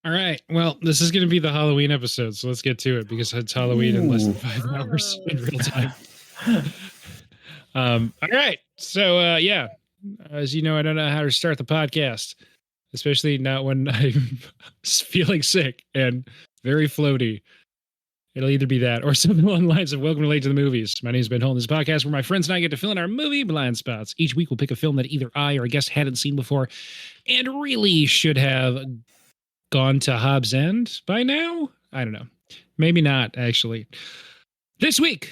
All right. Well, this is going to be the Halloween episode, so let's get to it because it's Halloween in less than 5 hours in real time. All right. So, yeah, as you know, I don't know how to start the podcast, especially not when I'm feeling sick and very floaty. It'll either be that or something along the lines of welcome late to the movies. My name's Ben Holden. This podcast where my friends and I get to fill in our movie blind spots. Each week we'll pick a film that either I or a guest hadn't seen before and really should have gone to Hobbs End by now. I don't know. Maybe not, actually. This week,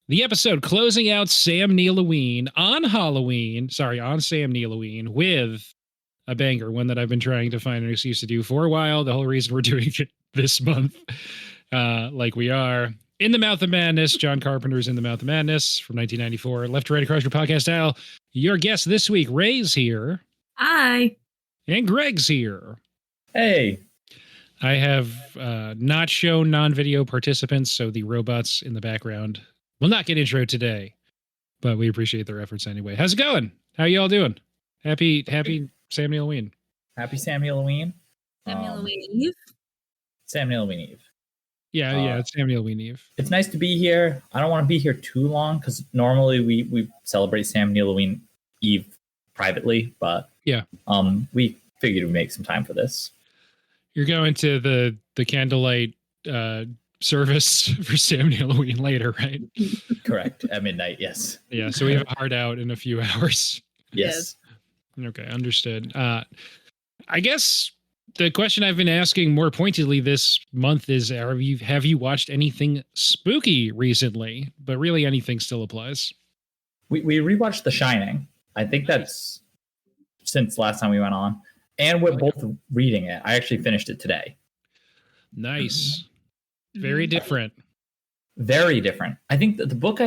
the episode closing out Sam Neilloween on Halloween. Sorry, on Sam Neilloween with a banger, one that I've been trying to find an excuse to do for a while. The whole reason we're doing it this month, like we are. In the Mouth of Madness, John Carpenter's In the Mouth of Madness from 1994. Left to right across your podcast style. Your guest this week, Ray's here. Hi. And Greg's here. Hey. I have not shown non-video participants, so the robots in the background will not get intro today, but we appreciate their efforts anyway. How's it going? How you all doing? Happy Sam Neilloween. Happy Sam Neilloween. Sam Neilloween Eve. Sam Neilloween Eve. Yeah, it's Sam Neilloween Eve. It's nice to be here. I don't want to be here too long because normally we celebrate Sam Neilloween Eve privately, but yeah, we figured we'd make some time for this. You're going to the candlelight service for Sam Neilloween later, right? Correct. At midnight, yes. Yeah, so we have a hard out in a few hours. Yes. Okay, understood. I guess the question I've been asking more pointedly this month is, have you watched anything spooky recently? But really anything still applies. We rewatched The Shining. I think that's since last time we went on. And we're both reading it. I actually finished it today. Nice. Very different. Very different. I think that the book,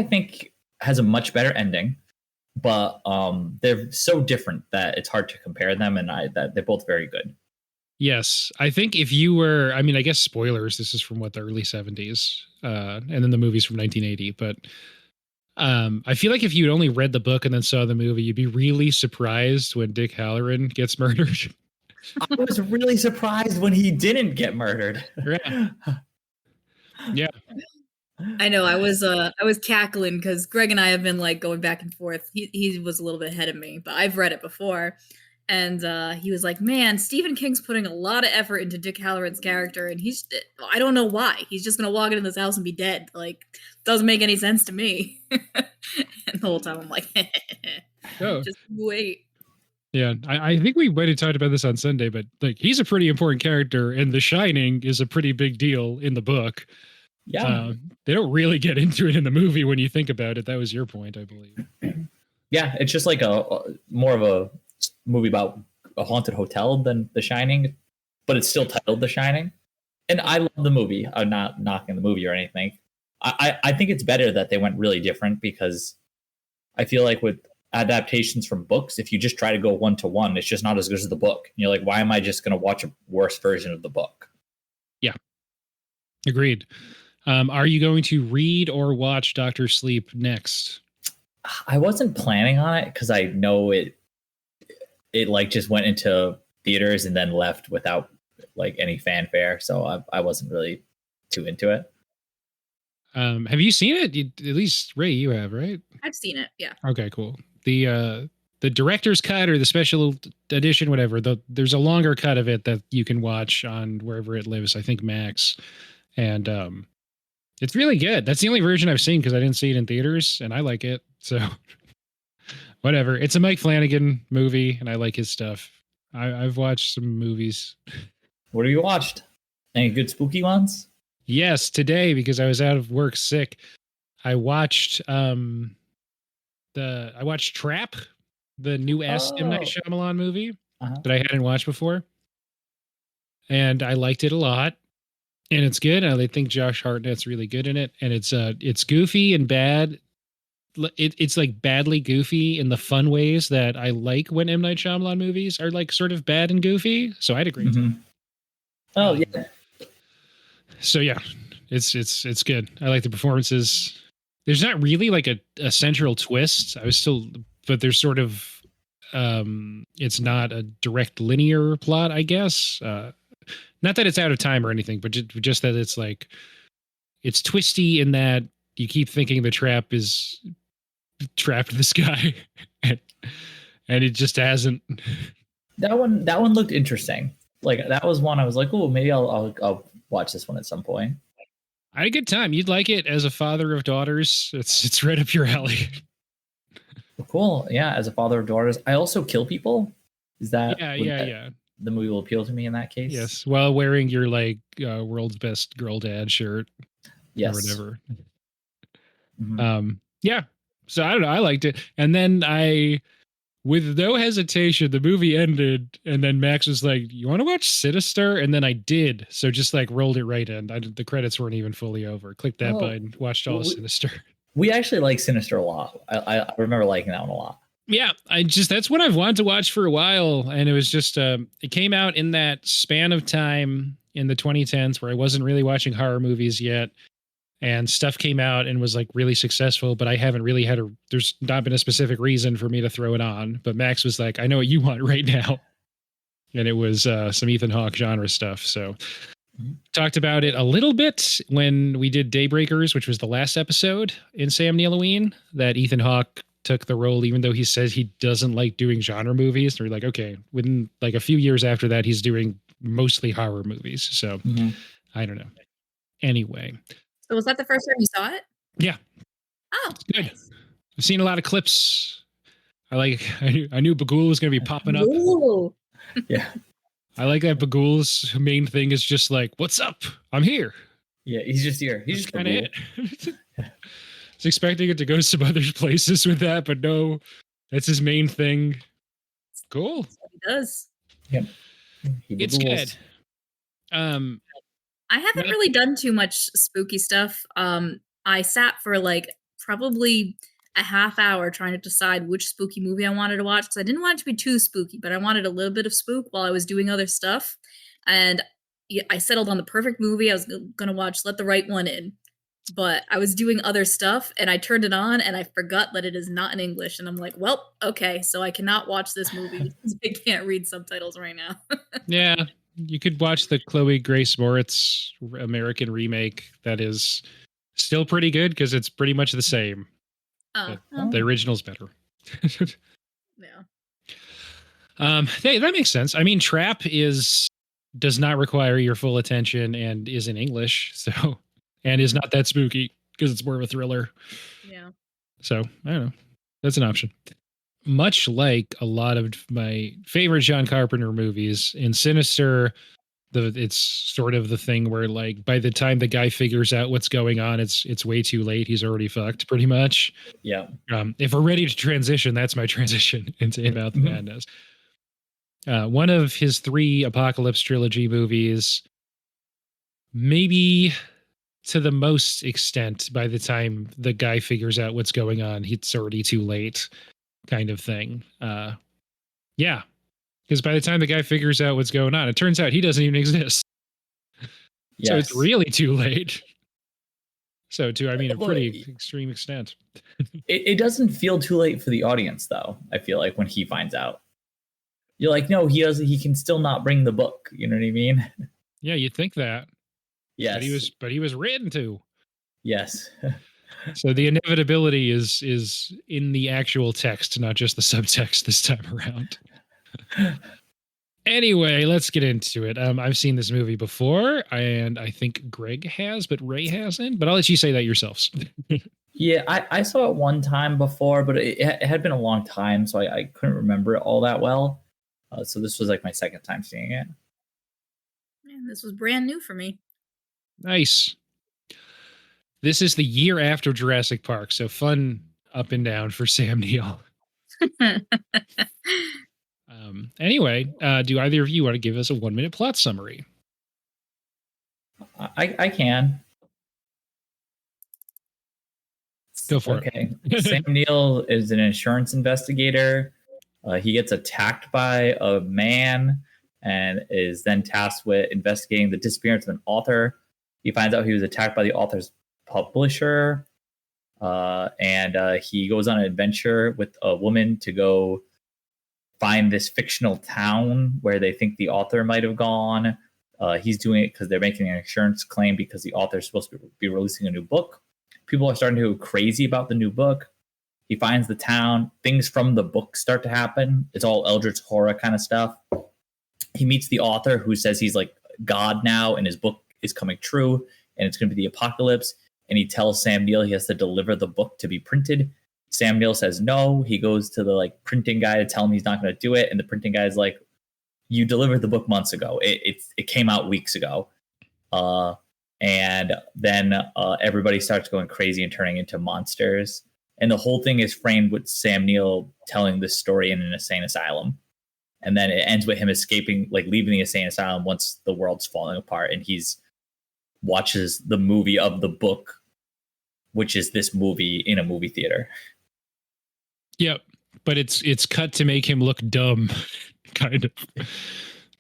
has a much better ending, but they're so different that it's hard to compare them, and that they're both very good. Yes. I think if you were, I mean, I guess spoilers, this is from the early 70s, and then the movie's from 1980, but I feel like if you'd only read the book and then saw the movie, you'd be really surprised when Dick Halloran gets murdered. I was really surprised when he didn't get murdered. Yeah. I know. I was cackling because Greg and I have been like going back and forth. He was a little bit ahead of me, but I've read it before. And he was like, man, Stephen King's putting a lot of effort into Dick Halloran's character. And I don't know why. He's just going to walk into this house and be dead. Like, doesn't make any sense to me. And the whole time I'm like, just wait. Yeah, I think we might have talked about this on Sunday, but like he's a pretty important character, and The Shining is a pretty big deal in the book. Yeah. They don't really get into it in the movie when you think about it. That was your point, I believe. Yeah, it's just like a more of a movie about a haunted hotel than The Shining, but it's still titled The Shining. And I love the movie. I'm not knocking the movie or anything. I think it's better that they went really different because I feel like with adaptations from books, if you just try to go one-to-one, it's just not as good as the book. And you're like, why am I just going to watch a worse version of the book? Yeah. Agreed. Are you going to read or watch Dr. Sleep next? I wasn't planning on it because I know it like just went into theaters and then left without like any fanfare. So I wasn't really too into it. Have you seen it? At least Ray, you have, right? I've seen it. Yeah. Okay, cool. The director's cut or the special edition, whatever. There's a longer cut of it that you can watch on wherever it lives. I think Max, and it's really good. That's the only version I've seen because I didn't see it in theaters, and I like it. So whatever. It's a Mike Flanagan movie, and I like his stuff. I've watched some movies. What have you watched? Any good spooky ones? Yes, today because I was out of work sick. I watched I watched Trap, the new M. Night Shyamalan movie that I hadn't watched before, and I liked it a lot. And it's good. I think Josh Hartnett's really good in it, and it's goofy and bad. It's like badly goofy in the fun ways that I like when M. Night Shyamalan movies are like sort of bad and goofy. So I'd agree. Mm-hmm. Oh yeah. So yeah, it's good. I like the performances. There's not really like a central twist. But there's sort of it's not a direct linear plot, I guess. Not that it's out of time or anything, but just that it's like it's twisty in that you keep thinking the trap is trapped in the sky, and it just hasn't. That one looked interesting. Like that was one I was like, oh, maybe I'll watch this one at some point. I had a good time. You'd like it as a father of daughters. It's right up your alley. Cool. Yeah, as a father of daughters, I also kill people. Is that yeah. The movie will appeal to me in that case? Yes, while wearing your like world's best girl dad shirt. Yes. Or whatever. Mm-hmm. Yeah. So I don't know. I liked it, and then with no hesitation, the movie ended, and then Max was like, "You want to watch Sinister?" And then I did. So just like rolled it right in. The credits weren't even fully over. Clicked that button, watched all of Sinister. We actually like Sinister a lot. I remember liking that one a lot. Yeah, that's what I've wanted to watch for a while, and it was just it came out in that span of time in the 2010s where I wasn't really watching horror movies yet. And stuff came out and was like really successful, but I haven't really there's not been a specific reason for me to throw it on. But Max was like, I know what you want right now. And it was some Ethan Hawke genre stuff. So talked about it a little bit when we did Daybreakers, which was the last episode in Sam Neilloween, that Ethan Hawke took the role, even though he says he doesn't like doing genre movies. And we're like, okay, within like a few years after that, he's doing mostly horror movies. So I don't know. Anyway. So was that the first time you saw it? Yeah. Oh, good. Nice. I've seen a lot of clips. I knew Bagul was going to be popping up. Ooh. Yeah. I like that Bagul's main thing is just like, what's up? I'm here. Yeah, he's just here. He's just kind of it. I was expecting it to go some other places with that, but no, that's his main thing. Cool. That's what he does. Yep. It's good. I haven't really done too much spooky stuff. I sat for like probably a half hour trying to decide which spooky movie I wanted to watch because I didn't want it to be too spooky, but I wanted a little bit of spook while I was doing other stuff. And I settled on the perfect movie. I was going to watch Let the Right One In, but I was doing other stuff and I turned it on and I forgot that it is not in English. And I'm like, well, okay, so I cannot watch this movie because I can't read subtitles right now. Yeah. You could watch the Chloe Grace Moritz American remake. That is still pretty good because it's pretty much the same. The original's better. Yeah. Hey, that makes sense. I mean, Trap does not require your full attention and is in English, so and is not that spooky because it's more of a thriller. Yeah. So I don't know. That's an option. Much like a lot of my favorite John Carpenter movies, in Sinister, it's sort of the thing where like by the time the guy figures out what's going on, it's way too late. He's already fucked pretty much. Yeah. If we're ready to transition, that's my transition into About the Madness. One of his 3 Apocalypse trilogy movies, maybe to the most extent, by the time the guy figures out what's going on, it's already too late. Kind of thing. Yeah. Because by the time the guy figures out what's going on, it turns out he doesn't even exist. Yes. So it's really too late. So to, I mean, a pretty extreme extent. It doesn't feel too late for the audience, though, I feel like, when he finds out. You're like, no, he can still not bring the book. You know what I mean? Yeah, you'd think that. Yes. But he was written to. Yes. So the inevitability is in the actual text, not just the subtext this time around. Anyway, let's get into it. I've seen this movie before, and I think Greg has, but Ray hasn't. But I'll let you say that yourselves. Yeah, I saw it one time before, but it had been a long time, so I couldn't remember it all that well. So this was like my second time seeing it. Man, this was brand new for me. Nice. This is the year after Jurassic Park, so fun up and down for Sam Neill. Anyway, do either of you want to give us a 1-minute plot summary? I can. Go for it. Okay. Sam Neill is an insurance investigator. He gets attacked by a man and is then tasked with investigating the disappearance of an author. He finds out he was attacked by the author's publisher, and he goes on an adventure with a woman to go find this fictional town where they think the author might have gone. He's doing it because they're making an insurance claim because the author is supposed to be releasing a new book. People are starting to go crazy about the new book. He finds the town. Things from the book start to happen. It's all eldritch horror kind of stuff. He meets the author who says he's like God now and his book is coming true and it's going to be the apocalypse. And he tells Sam Neill he has to deliver the book to be printed. Sam Neill says no. He goes to the like printing guy to tell him he's not going to do it. And the printing guy is like, you delivered the book months ago. It came out weeks ago. And then everybody starts going crazy and turning into monsters. And the whole thing is framed with Sam Neill telling this story in an insane asylum. And then it ends with him escaping, like leaving the insane asylum once the world's falling apart. And he's watches the movie of the book, which is this movie in a movie theater. Yep. But it's cut to make him look dumb, kind of.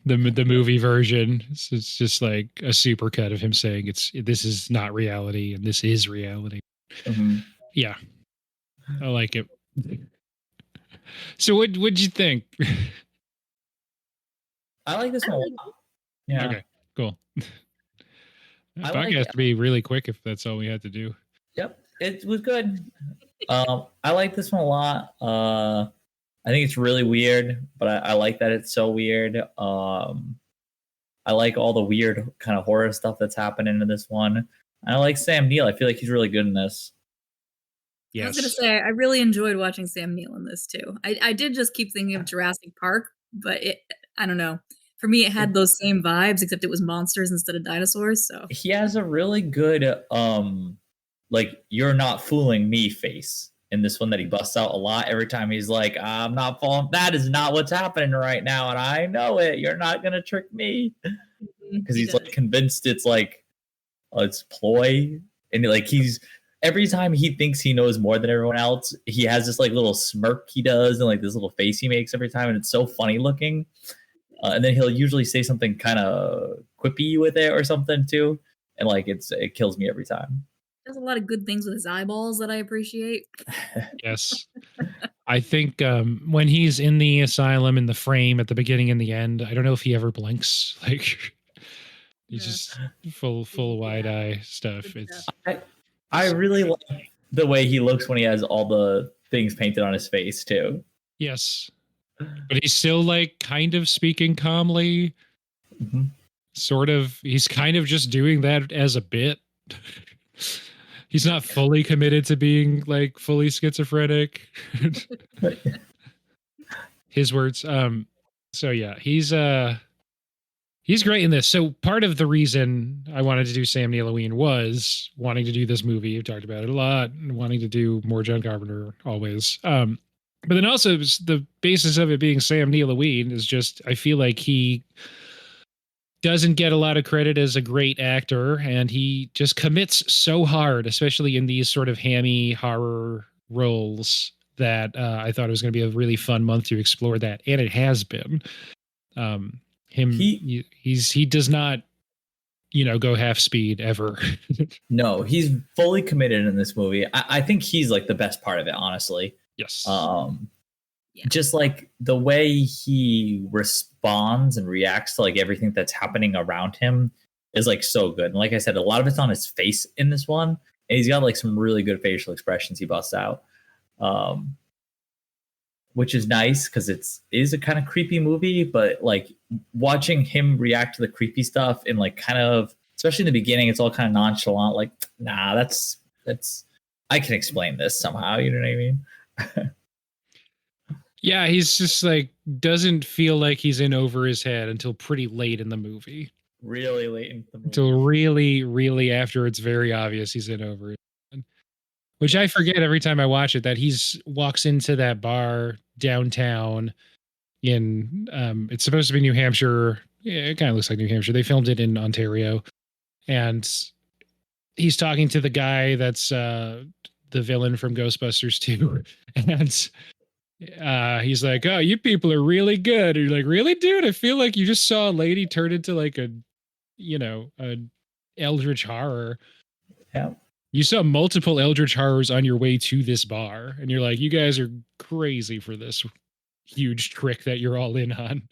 The movie version. It's just like a super cut of him saying this is not reality and this is reality. Mm-hmm. Yeah. I like it. So what'd you think? I like this one a lot. Yeah. Okay, cool. I Podcast like to be really quick if that's all we had to do. Yep. It was good. I like this one a lot. I think it's really weird, but I like that it's so weird. I like all the weird kind of horror stuff that's happening in this one. I like Sam Neill. I feel like he's really good in this. Yes. I was going to say, I really enjoyed watching Sam Neill in this too. I did just keep thinking of Jurassic Park, but I don't know. For me, it had those same vibes, except it was monsters instead of dinosaurs. So he has a really good, like, you're not fooling me face in this one that he busts out a lot. Every time he's like, I'm not falling. That is not what's happening right now. And I know it. You're not going to trick me. Because he's like convinced it's like, it's ploy. And like, every time he thinks he knows more than everyone else, he has this like little smirk he does and like this little face he makes every time. And it's so funny looking. And then he'll usually say something kind of quippy with it or something too. And like, it kills me every time. There's a lot of good things with his eyeballs that I appreciate. Yes. I think when he's in the asylum in the frame at the beginning and the end, I don't know if he ever blinks. Like he's just full wide eye stuff. It's I really like the way he looks when he has all the things painted on his face too. Yes. But he's still like kind of speaking calmly. Mm-hmm. Sort of. He's kind of just doing that as a bit. He's not fully committed to being like fully schizophrenic. His words. So yeah, he's great in this. So part of the reason I wanted to do Sam Neilloween was wanting to do this movie. We've talked about it a lot and wanting to do more John Carpenter always. But then also the basis of it being Sam Neilloween is just, I feel like he doesn't get a lot of credit as a great actor, and he just commits so hard, especially in these sort of hammy horror roles, that I thought it was going to be a really fun month to explore that, and it has been. He does not, go half speed ever. No, he's fully committed in this movie. I think he's like the best part of it, honestly. Yes. Just like the way he responds and reacts to like everything that's happening around him is like so good. And like I said, a lot of it's on his face in this one, and he's got like some really good facial expressions he busts out, which is nice because it is a kind of creepy movie. But like watching him react to the creepy stuff and like kind of, especially in the beginning, it's all kind of nonchalant. Like, nah, that's I can explain this somehow. You know what I mean? Yeah, he's just like doesn't feel like he's in over his head until pretty late in the movie. Really late in the movie. Until really, really after it's very obvious he's in over his head. Which I forget every time I watch it, that he's walks into that bar downtown in it's supposed to be New Hampshire. Yeah, it kind of looks like New Hampshire. They filmed it in Ontario. And he's talking to the guy that's the villain from Ghostbusters 2. And he's like, "Oh, you people are really good." And you're like, "Really, dude? I feel like you just saw a lady turn into like an eldritch horror." Yeah. You saw multiple eldritch horrors on your way to this bar, and you're like, "You guys are crazy for this. huge trick that you're all in on.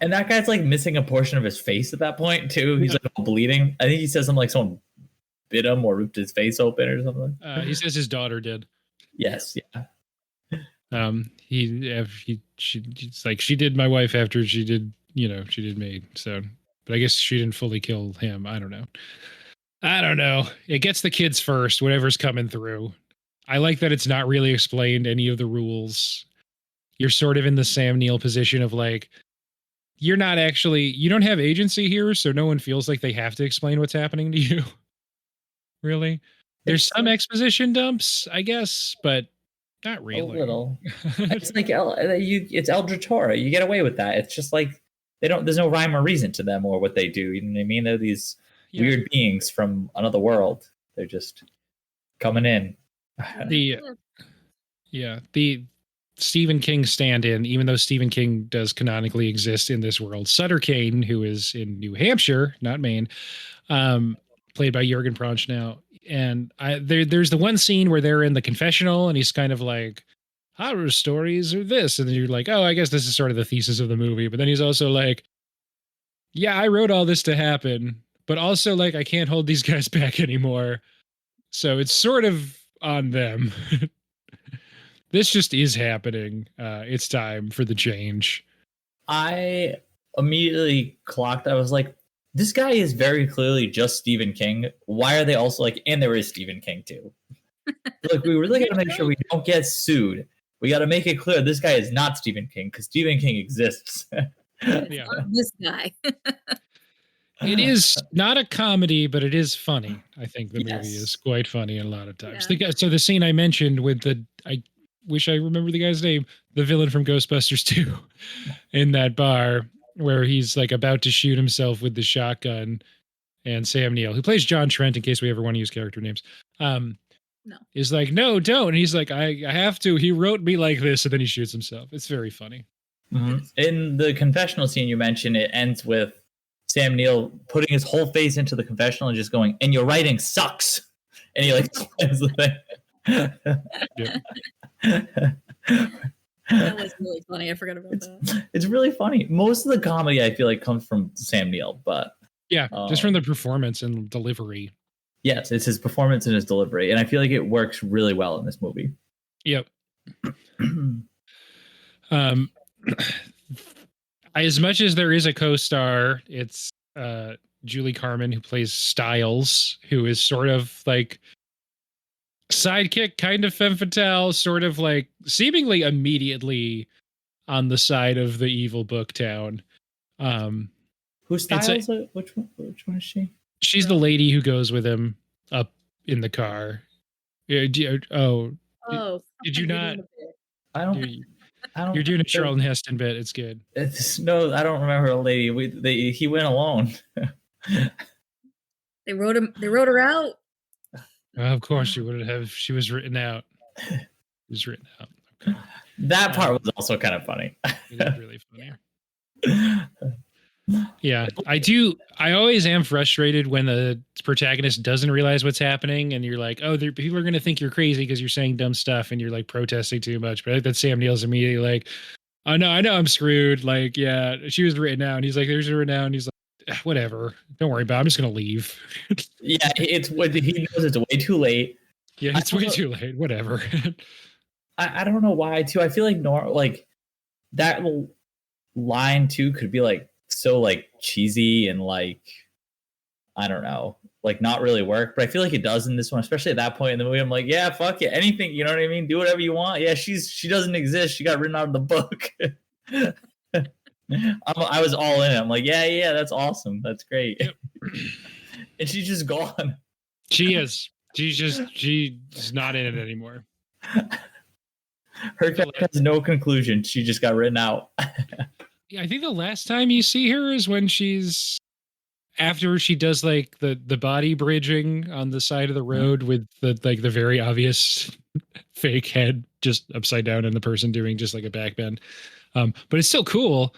And that guy's like missing a portion of his face at that point too. He's like all bleeding. I think he says something like someone bit him or ripped his face open or something. He says his daughter did. Yes, yeah. She's like, she did my wife after she did me. So, but I guess she didn't fully kill him. I don't know. It gets the kids first, whatever's coming through. I like that it's not really explained any of the rules. You're sort of in the Sam Neill position of like, you don't have agency here, so no one feels like they have to explain what's happening to you. Really? There's some exposition dumps, I guess, but not really. A little. It's like it's eldritch horror. You get away with that. It's just like there's no rhyme or reason to them or what they do. You know what I mean? They're these weird beings from another world. They're just coming in. The Stephen King stand-in, even though Stephen King does canonically exist in this world, Sutter Kane, who is in New Hampshire, not Maine, played by Jürgen Prochnow. And there's the one scene where they're in the confessional and he's kind of like, horror stories or this. And then you're like, oh, I guess this is sort of the thesis of the movie. But then he's also like, yeah, I wrote all this to happen, but also like, I can't hold these guys back anymore. So it's sort of on them. This just is happening. It's time for the change. I immediately clocked. I was like, this guy is very clearly just Stephen King. Why are they also like, and there is Stephen King too. Like, we really got to make sure we don't get sued. We got to make it clear this guy is not Stephen King because Stephen King exists. Yeah. This guy. It is not a comedy, but it is funny. I think the movie is quite funny a lot of times. Yeah. So the scene I mentioned with I wish I remember the guy's name, the villain from Ghostbusters 2 in that bar where he's like about to shoot himself with the shotgun, and Sam Neill, who plays John Trent, in case we ever want to use character names, is like, no, don't. And he's like, I have to. He wrote me like this, and then he shoots himself. It's very funny. Mm-hmm. In the confessional scene you mentioned, it ends with Sam Neill putting his whole face into the confessional and just going, and your writing sucks. And he like explains the thing. That was really funny. I forgot about that. It's really funny. Most of the comedy I feel like comes from Sam Neill, but just from the performance and delivery. Yes, it's his performance and his delivery, and I feel like it works really well in this movie. Yep. As much as there is a co-star, it's Julie Carmen, who plays Styles, who is sort of like sidekick, kind of femme fatale, sort of like seemingly immediately on the side of the evil Booktown. Who's Styles? Which one is she? She's the lady who goes with him up in the car. Did you not? I don't. You're doing a Charlton Heston bit. It's good. No, I don't remember a lady. He went alone. They wrote her out. Of course, she would have. She was written out. It was written out. Okay. That part was also kind of funny. It is really funny. Yeah, I do. I always am frustrated when the protagonist doesn't realize what's happening, and you're like, "Oh, people are going to think you're crazy because you're saying dumb stuff and you're like protesting too much." But I think that Sam Neill's immediately like, "Oh no, I know I'm screwed." Like, yeah, she was written out, and he's like, "There's her written out," and he's like, "Whatever, don't worry about it. I'm just going to leave." Yeah, he knows it's way too late. Yeah, it's way too late. Whatever. I don't know why too. I feel like that line too could be like so like cheesy and like I don't know, like not really work, but I feel like it does in this one, especially at that point in the movie. I'm like, yeah, fuck it, anything, you know what I mean? Do whatever you want. Yeah, she doesn't exist. She got written out of the book. I was all in it. I'm like, yeah, that's awesome. That's great. Yep. And she's just gone. She is. She's not in it anymore. Her character has no conclusion. She just got written out. Yeah, I think the last time you see her is when she's after she does like the body bridging on the side of the road with the very obvious fake head just upside down and the person doing just like a back bend. But it's still cool.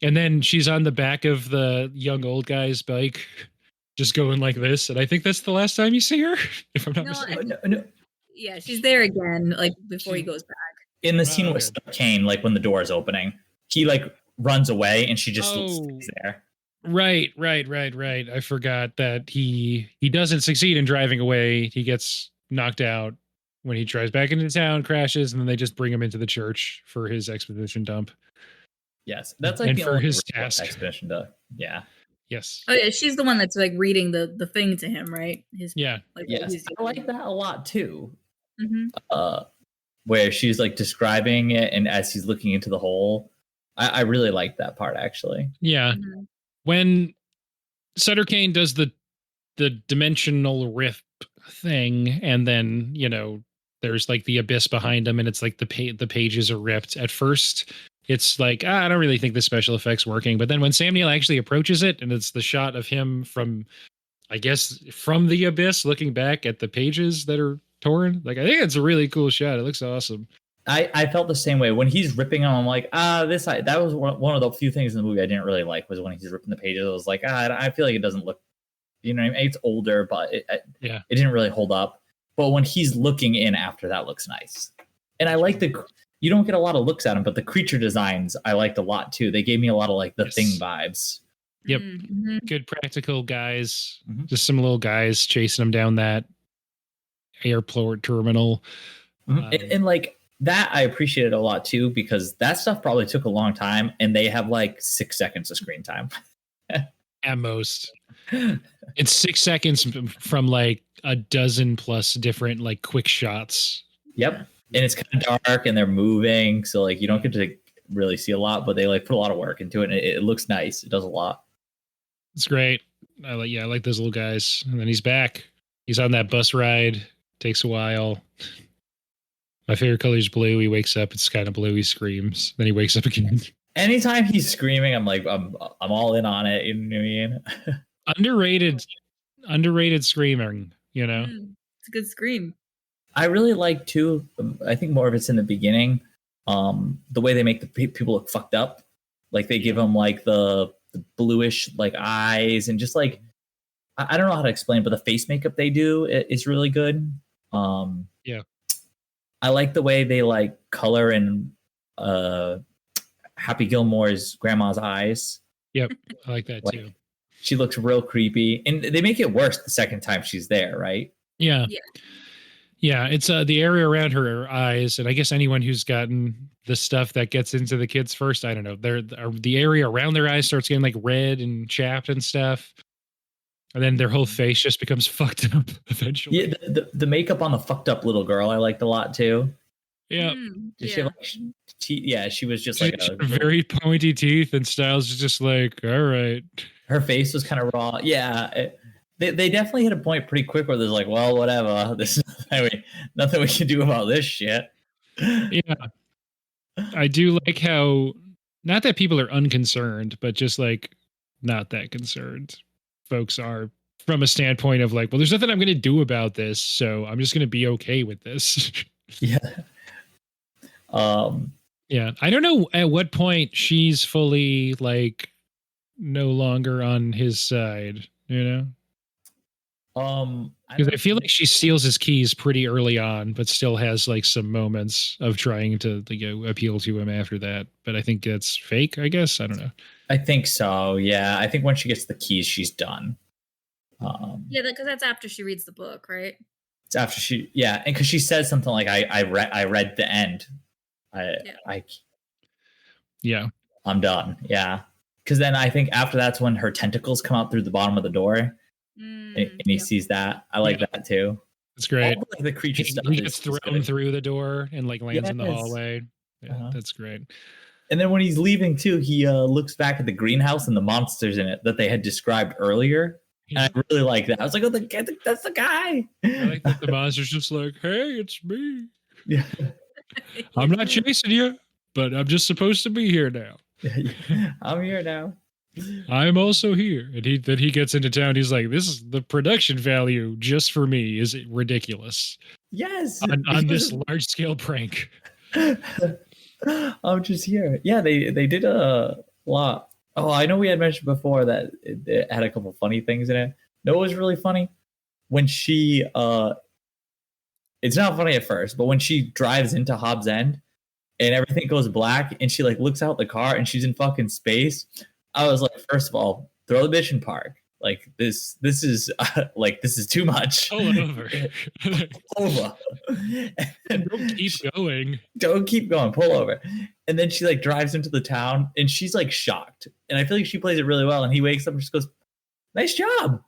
And then she's on the back of the young old guy's bike just going like this. And I think that's the last time you see her, if I'm not mistaken. No. Yeah, she's there again, like before he goes back. In the scene with Kane, like when the door is opening, he like runs away and she just stays there. Right. I forgot that he doesn't succeed in driving away. He gets knocked out when he drives back into town, crashes, and then they just bring him into the church for his exposition dump. Yes, that's like and the for only his task. exposition dump. Yeah. Yes. Oh yeah, she's the one that's like reading the thing to him, right? Like, yes, I like that a lot too. Mm-hmm. Where she's like describing it, and as he's looking into the hole, I really like that part actually. Yeah. Mm-hmm. When Sutter Kane does the dimensional rift thing, and then there's like the abyss behind him, and it's like the pages are ripped. At first, it's like I don't really think the special effects working, but then when Sam Neill actually approaches it, and it's the shot of him from, I guess, from the abyss looking back at the pages that are torn. Like I think it's a really cool shot. It looks awesome. I felt the same way when he's ripping them. I'm like, that was one of the few things in the movie I didn't really like, was when he's ripping the pages. I was like, I feel like it doesn't look, what I mean? It's older, but it didn't really hold up. But when he's looking in after, that looks nice. And I like you don't get a lot of looks at him, but the creature designs I liked a lot too. They gave me a lot of like the Thing vibes. Yep. Mm-hmm. Good practical guys. Mm-hmm. Just some little guys chasing him down that airport terminal. Mm-hmm. And like that, I appreciated a lot too, because that stuff probably took a long time, and they have like 6 seconds of screen time. At most. It's 6 seconds from like a dozen plus different like quick shots. Yep. And it's kind of dark and they're moving, so like you don't get to really see a lot, but they like put a lot of work into it, and it looks nice. It does a lot. It's great. I like those little guys. And then he's back. He's on that bus ride. Takes a while. My favorite color is blue. He wakes up, it's kind of blue. He screams. Then he wakes up again. Anytime he's screaming, I'm like, I'm all in on it. You know what I mean? Underrated screaming, It's a good scream. I really like too, I think more of it's in the beginning, the way they make the people look fucked up. Like they give them like the bluish like eyes, and just like, I don't know how to explain, but the face makeup they do is really good. Yeah. I like the way they like color in Happy Gilmore's grandma's eyes. Yep. I like that too. She looks real creepy, and they make it worse the second time she's there, right? Yeah. Yeah, it's the area around her eyes, and I guess anyone who's gotten the stuff that gets into the kids first, I don't know, the area around their eyes starts getting like red and chapped and stuff, and then their whole face just becomes fucked up eventually. Yeah, the makeup on the fucked up little girl I liked a lot too. Yeah, she was just like very pointy teeth, and Styles is just like, all right. Her face was kind of raw. Yeah. They definitely hit a point pretty quick where there's like, well, whatever. There's nothing we can do about this shit. Yeah. I do like how, not that people are unconcerned, but just like not that concerned folks are, from a standpoint of like, well, there's nothing I'm going to do about this, so I'm just going to be okay with this. Yeah. Yeah. I don't know at what point she's fully like no longer on his side, because I feel like she steals his keys pretty early on, but still has like some moments of trying to appeal to him after that. But I think that's fake, I guess. I don't know. I think so. Yeah. I think when she gets the keys, she's done. Because that's after she reads the book, right? It's after and because she says something like, I read the end. I'm done. Yeah. Because then I think after that's when her tentacles come out through the bottom of the door. And he sees that. I like that too. It's great. All, like, the creature stuff. He gets thrown through the door and like lands in the hallway. Yeah, that's great. And then when he's leaving too, he looks back at the greenhouse and the monsters in it that they had described earlier. Yeah. And I really like that. I was like, oh, that's the guy. I like that the monster's just like, hey, it's me. Yeah. I'm not chasing you, but I'm just supposed to be here now. I'm here now. I'm also here. And then he gets into town. He's like, this is the production value just for me is ridiculous. Yes. On this large scale prank. I'm just here. Yeah, they did a lot. Oh, I know we had mentioned before that it had a couple funny things in it. No, it was really funny when she it's not funny at first, but when she drives into Hobbs End and everything goes black, and she like looks out the car, and she's in fucking space. I was like, first of all, throw the bitch in park. Like this is like this is too much. Pull over. Over. Don't keep going. Don't keep going. Pull over. And then she like drives into the town, and she's like shocked. And I feel like she plays it really well. And he wakes up and just goes, "Nice job."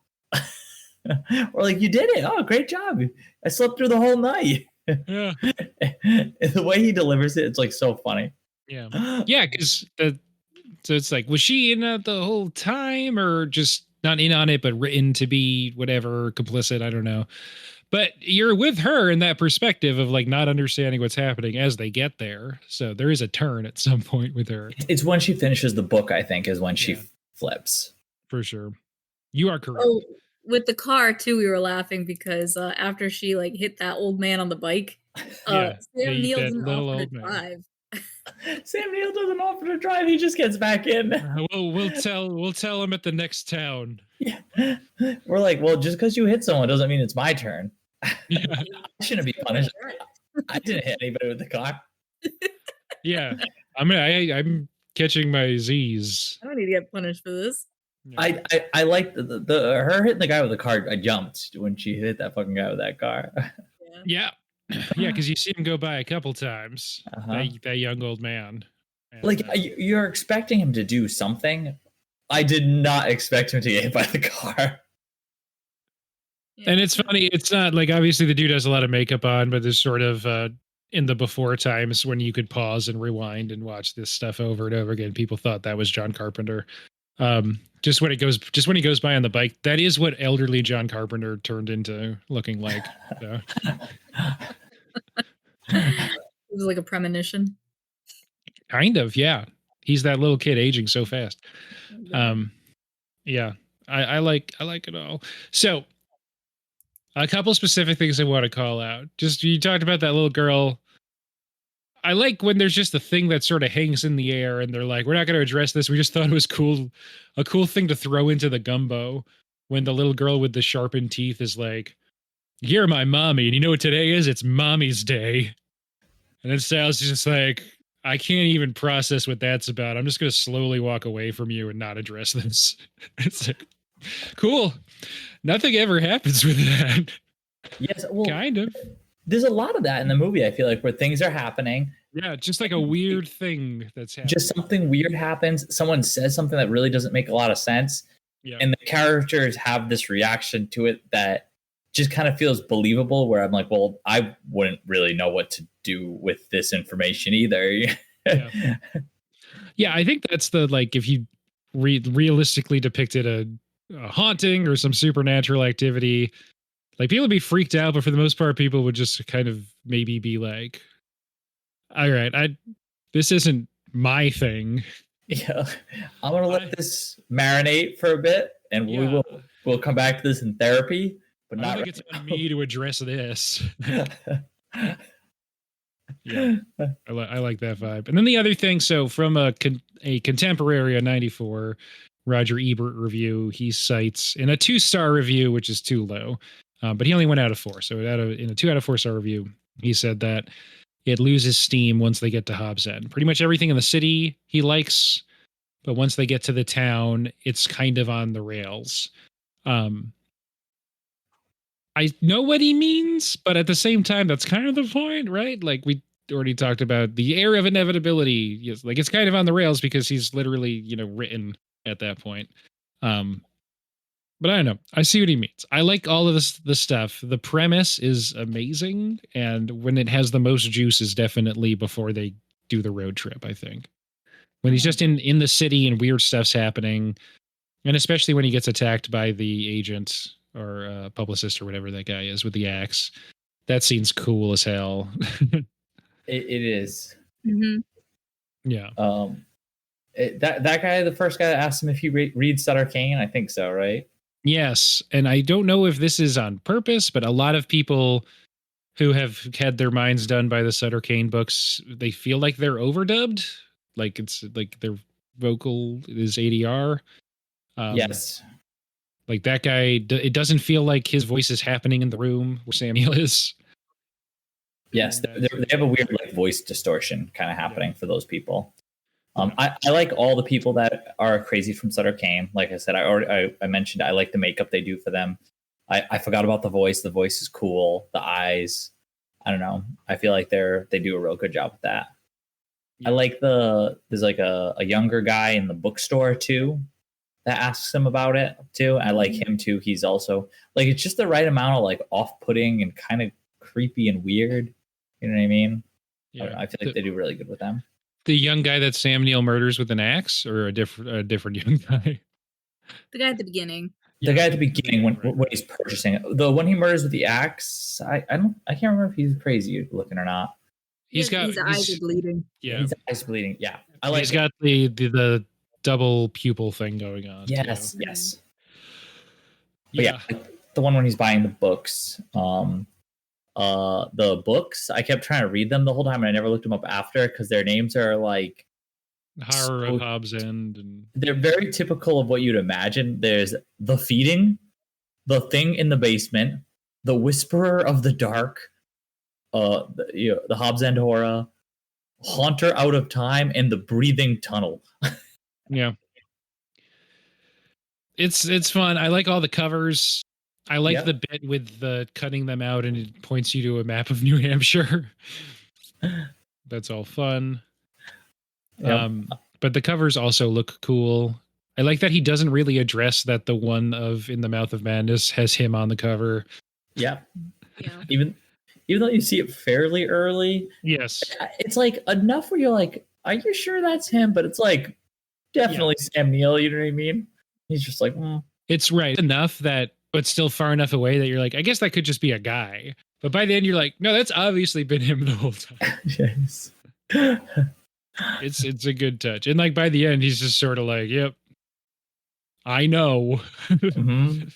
Or like, "You did it. Oh, great job. I slept through the whole night." Yeah. And the way he delivers it, it's like so funny. Yeah. Yeah, because so it's like, was she in it the whole time, or just not in on it, but written to be whatever, complicit? I don't know. But you're with her in that perspective of like not understanding what's happening as they get there. So there is a turn at some point with her. It's when she finishes the book, I think, is when she Yeah. flips. For sure. You are correct. Oh, with the car too, we were laughing because after she like hit that old man on the bike, Yeah, Sam Neill that didn't little offer old to man. drive. Sam Neill doesn't offer to drive. He just gets back in. We'll tell him at the next town. Yeah. We're like, well, just because you hit someone doesn't mean it's my turn. Yeah. I shouldn't be punished. I didn't hit anybody with the car. Yeah. I'm catching my Z's. I don't need to get punished for this. Yeah. I like the her hitting the guy with the car. I jumped when she hit that fucking guy with that car. Yeah. Yeah, because you see him go by a couple times. Uh-huh. That young old man. And, Like you're expecting him to do something. I did not expect him to get hit by the car. and it's funny. It's not like, obviously the dude has a lot of makeup on, but there's sort of in the before times when you could pause and rewind and watch this stuff over and over again, people thought that was John Carpenter. Just when he goes by on the bike, that is what elderly John Carpenter turned into looking like. So. It was like a premonition. Kind of, yeah. He's that little kid aging so fast. Yeah, I like it all. So, a couple specific things I want to call out. Just, you talked about that little girl. I like when there's just a thing that sort of hangs in the air, and they're like, "We're not going to address this. We just thought it was cool, a cool thing to throw into the gumbo." When the little girl with the sharpened teeth is like, "You're my mommy, and you know what today is? It's Mommy's Day." And then Sal's just like, "I can't even process what that's about. I'm just going to slowly walk away from you and not address this." It's like, cool. Nothing ever happens with that. Yes, well, Kind of. there's a lot of that in the movie. I feel like where things are happening, Yeah, just like a weird thing that's happening. just something weird happens. Someone says something that really doesn't make a lot of sense, Yeah. and the characters have this reaction to it that just kind of feels believable. Where I'm like, well, I wouldn't really know what to do with this information either. Yeah. Yeah, I think that's the, like, if you realistically depicted a haunting or some supernatural activity, like, people would be freaked out, but for the most part, people would just kind of maybe be like, "All right, this isn't my thing." Yeah, I'm gonna let this marinate for a bit, and we'll come back to this in therapy. But I not don't think it's right on me to address this. Yeah, I like that vibe. And then the other thing, so from a contemporary, a 94 Roger Ebert review, he cites in a 2-star review, which is too low, but he only went out of 4. So in a 2 out of 4 star review, he said that it loses steam once they get to Hobbs End. Pretty much everything in the city he likes, but once they get to the town, it's kind of on the rails. I know what he means, but at the same time, that's kind of the point, right? Like, we already talked about the air of inevitability. Yes, like, it's kind of on the rails because he's literally, written at that point. But I don't know. I see what he means. I like all of the stuff. The premise is amazing, and when it has the most juice is definitely before they do the road trip, I think. When he's just in the city and weird stuff's happening, and especially when he gets attacked by the agent or publicist or whatever that guy is with the axe. That scene's cool as hell. it is. Mm-hmm. Yeah. That guy, the first guy that asked him if he reads Sutter Kane, I think so, right? Yes, and I don't know if this is on purpose, but a lot of people who have had their minds done by the Sutter Kane books, they feel like they're overdubbed, like it's like their vocal is ADR. Yes. Like that guy, it doesn't feel like his voice is happening in the room where Sam Neill is. Yes, they have a weird like voice distortion kind of happening for those people. I like all the people that are crazy from Sutter Kane. Like I said, I mentioned I like the makeup they do for them. I forgot about the voice. The voice is cool. The eyes, I don't know. I feel like they do a real good job with that. I like there's like a younger guy in the bookstore too that asks him about it too. I like him too. He's also like, it's just the right amount of like off-putting and kind of creepy and weird. You know what I mean? Yeah. I feel like they do really good with them. The young guy that Sam Neill murders with an axe, or a different young guy? The guy at the beginning. The guy at the beginning when he's purchasing it. The one he murders with the axe, I can't remember if he's crazy looking or not. His eyes are bleeding. Yeah. His eyes bleeding. Yeah. He's got the double pupil thing going on. Yes, yes. But yeah, the one when he's buying the books. The books, I kept trying to read them the whole time and I never looked them up after because their names are like Horror of Hobbs End, and they're very typical of what you'd imagine. There's The Feeding, The Thing in the Basement, The Whisperer of the Dark, the Hobbs End Horror, Haunter Out of Time, and The Breathing Tunnel. Yeah, it's fun. I like all the covers. I like the bit with the cutting them out and it points you to a map of New Hampshire. That's all fun. Yep. But the covers also look cool. I like that he doesn't really address that the one of In the Mouth of Madness has him on the cover. Yeah. Even though you see it fairly early. Yes. It's like enough where you're like, are you sure that's him? But it's like definitely Sam Neill, you know what I mean? He's just like, It's right enough that, but still far enough away that you're like, I guess that could just be a guy. But by the end, you're like, no, that's obviously been him the whole time. Yes. It's a good touch. And like by the end, he's just sort of like, yep, I know. Mm-hmm.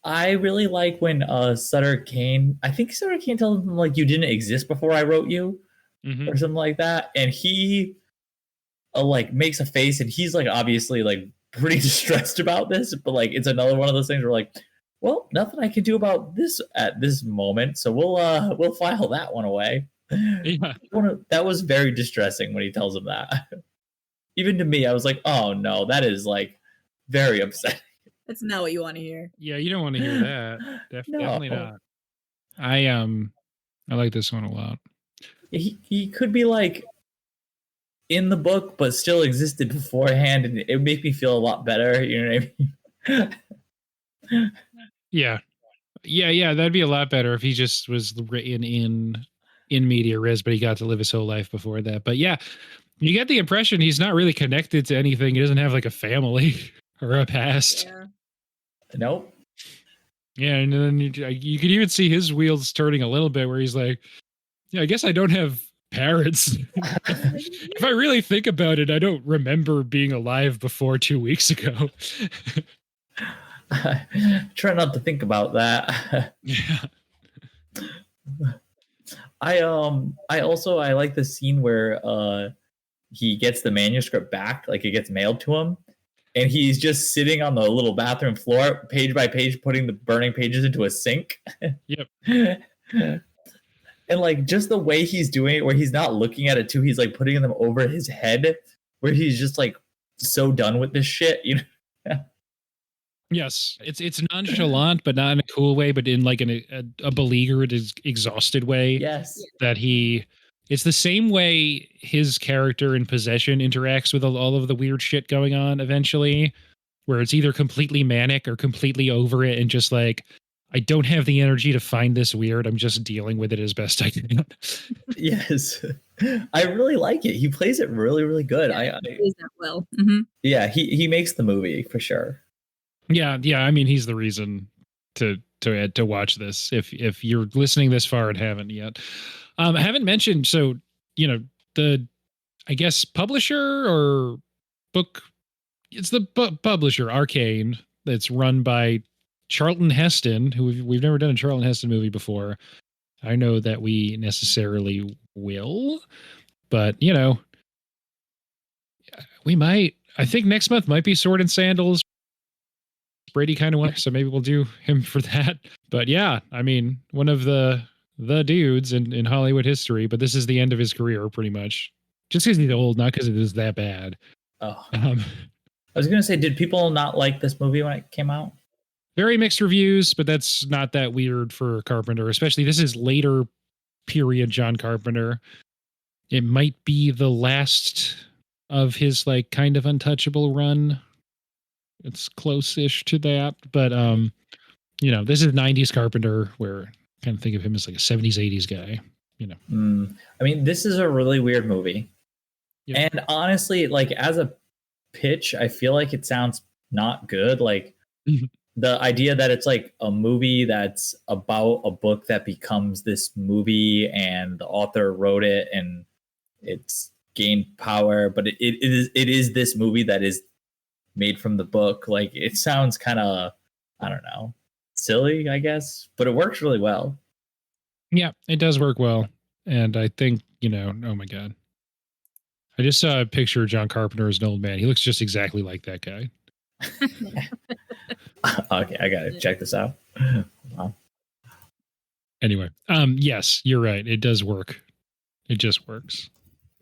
I really like when Sutter Kane, I think Sutter Kane tells him like, you didn't exist before I wrote you, or something like that. And he like makes a face and he's like obviously like pretty distressed about this, but like it's another one of those things where like, well, nothing I can do about this at this moment, so we'll file that one away. Yeah. That was very distressing when he tells him that. Even to me, I was like, oh no, that is like very upsetting. That's not what you want to hear. Yeah, you don't want to hear that. Definitely not. I like this one a lot. He could be like in the book, but still existed beforehand, and it made me feel a lot better. You know what I mean? Yeah. That'd be a lot better if he just was written in media res, but he got to live his whole life before that. But yeah, you get the impression he's not really connected to anything. He doesn't have like a family or a past. Yeah. Nope. Yeah, and then you could even see his wheels turning a little bit where he's like, yeah, I guess I don't have parents. If I really think about it, I don't remember being alive before 2 weeks ago. Try not to think about that. Yeah. I like the scene where he gets the manuscript back, like it gets mailed to him, and he's just sitting on the little bathroom floor, page by page, putting the burning pages into a sink. Yep. And like just the way he's doing it, where he's not looking at it too, he's like putting them over his head, where he's just like so done with this shit, you know. Yes, it's nonchalant, but not in a cool way, but in like a beleaguered, exhausted way. Yes, that it's the same way his character in Possession interacts with all of the weird shit going on eventually, where it's either completely manic or completely over it and just like, I don't have the energy to find this weird. I'm just dealing with it as best I can. Yes, I really like it. He plays it really, really good. Yeah, he plays that well. Mm-hmm. Yeah, he makes the movie for sure. Yeah. I mean, he's the reason to watch this. If you're listening this far and haven't yet, I haven't mentioned. So the, I guess publisher or book. It's the publisher Arcane that's run by Charlton Heston, who we've never done a Charlton Heston movie before. I know that we necessarily will, but we might. I think next month might be Sword and Sandals. Brady kind of wants, so maybe we'll do him for that. But yeah, I mean, one of the the dudes in Hollywood history, but this is the end of his career pretty much. Just because he's old, not because it is that bad. Oh, Um, I was gonna say, did people not like this movie when it came out? very mixed reviews, but that's not that weird for Carpenter, especially this is later period John Carpenter. It might be the last of his like kind of untouchable run. It's close-ish to that, but you know, this is 90s Carpenter where I kind of think of him as like a 70s 80s guy, you know. I mean, this is a really weird movie. Yeah. And honestly, like as a pitch, I feel like it sounds not good. Like the idea that it's like a movie that's about a book that becomes this movie and the author wrote it and it's gained power, but it is this movie that is made from the book. Like it sounds kind of, I don't know, silly, I guess, but it works really well. Yeah, it does work well. And I think, you know, oh my God. I just saw a picture of John Carpenter as an old man. He looks just exactly like that guy. Okay, I gotta check this out. Wow. Anyway, yes, you're right. It does work. It just works.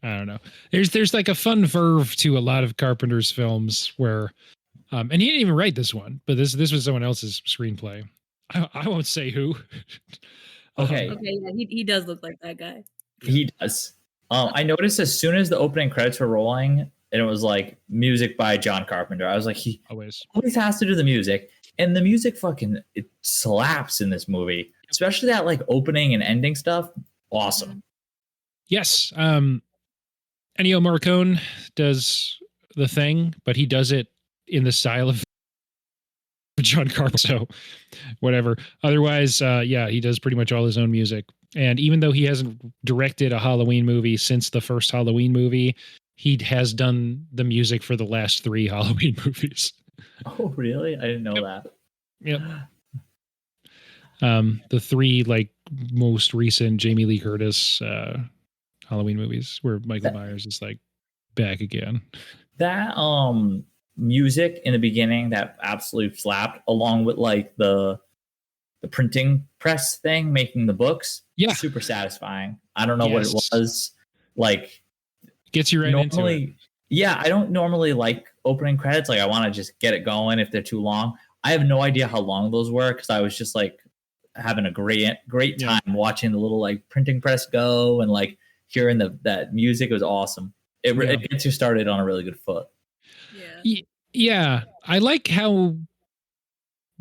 I don't know. There's like a fun verve to a lot of Carpenter's films where, and he didn't even write this one, but this was someone else's screenplay. I won't say who. Okay. Okay, yeah, he does look like that guy. He does. I noticed as soon as the opening credits were rolling, and it was like music by John Carpenter, I was like, he always has to do the music, and the music fucking it slaps in this movie, especially that like opening and ending stuff. Awesome. Yes. Ennio Morricone does the thing, but he does it in the style of John Carpenter. So whatever. Otherwise, yeah, he does pretty much all his own music. And even though he hasn't directed a Halloween movie since the first Halloween movie, he has done the music for the last 3 Halloween movies. Oh, really? I didn't know that. Yep. The 3 like most recent Jamie Lee Curtis Halloween movies where Michael Myers is like back again. That music in the beginning that absolutely slapped, along with like the printing press thing making the books. Yeah, super satisfying. I don't know what it was. Like gets you right into it. Yeah, I don't normally like opening credits. Like I want to just get it going if they're too long. I have no idea how long those were because I was just like having a great time watching the little like printing press go and like hearing that music. It was awesome. It gets you started on a really good foot. Yeah, I like how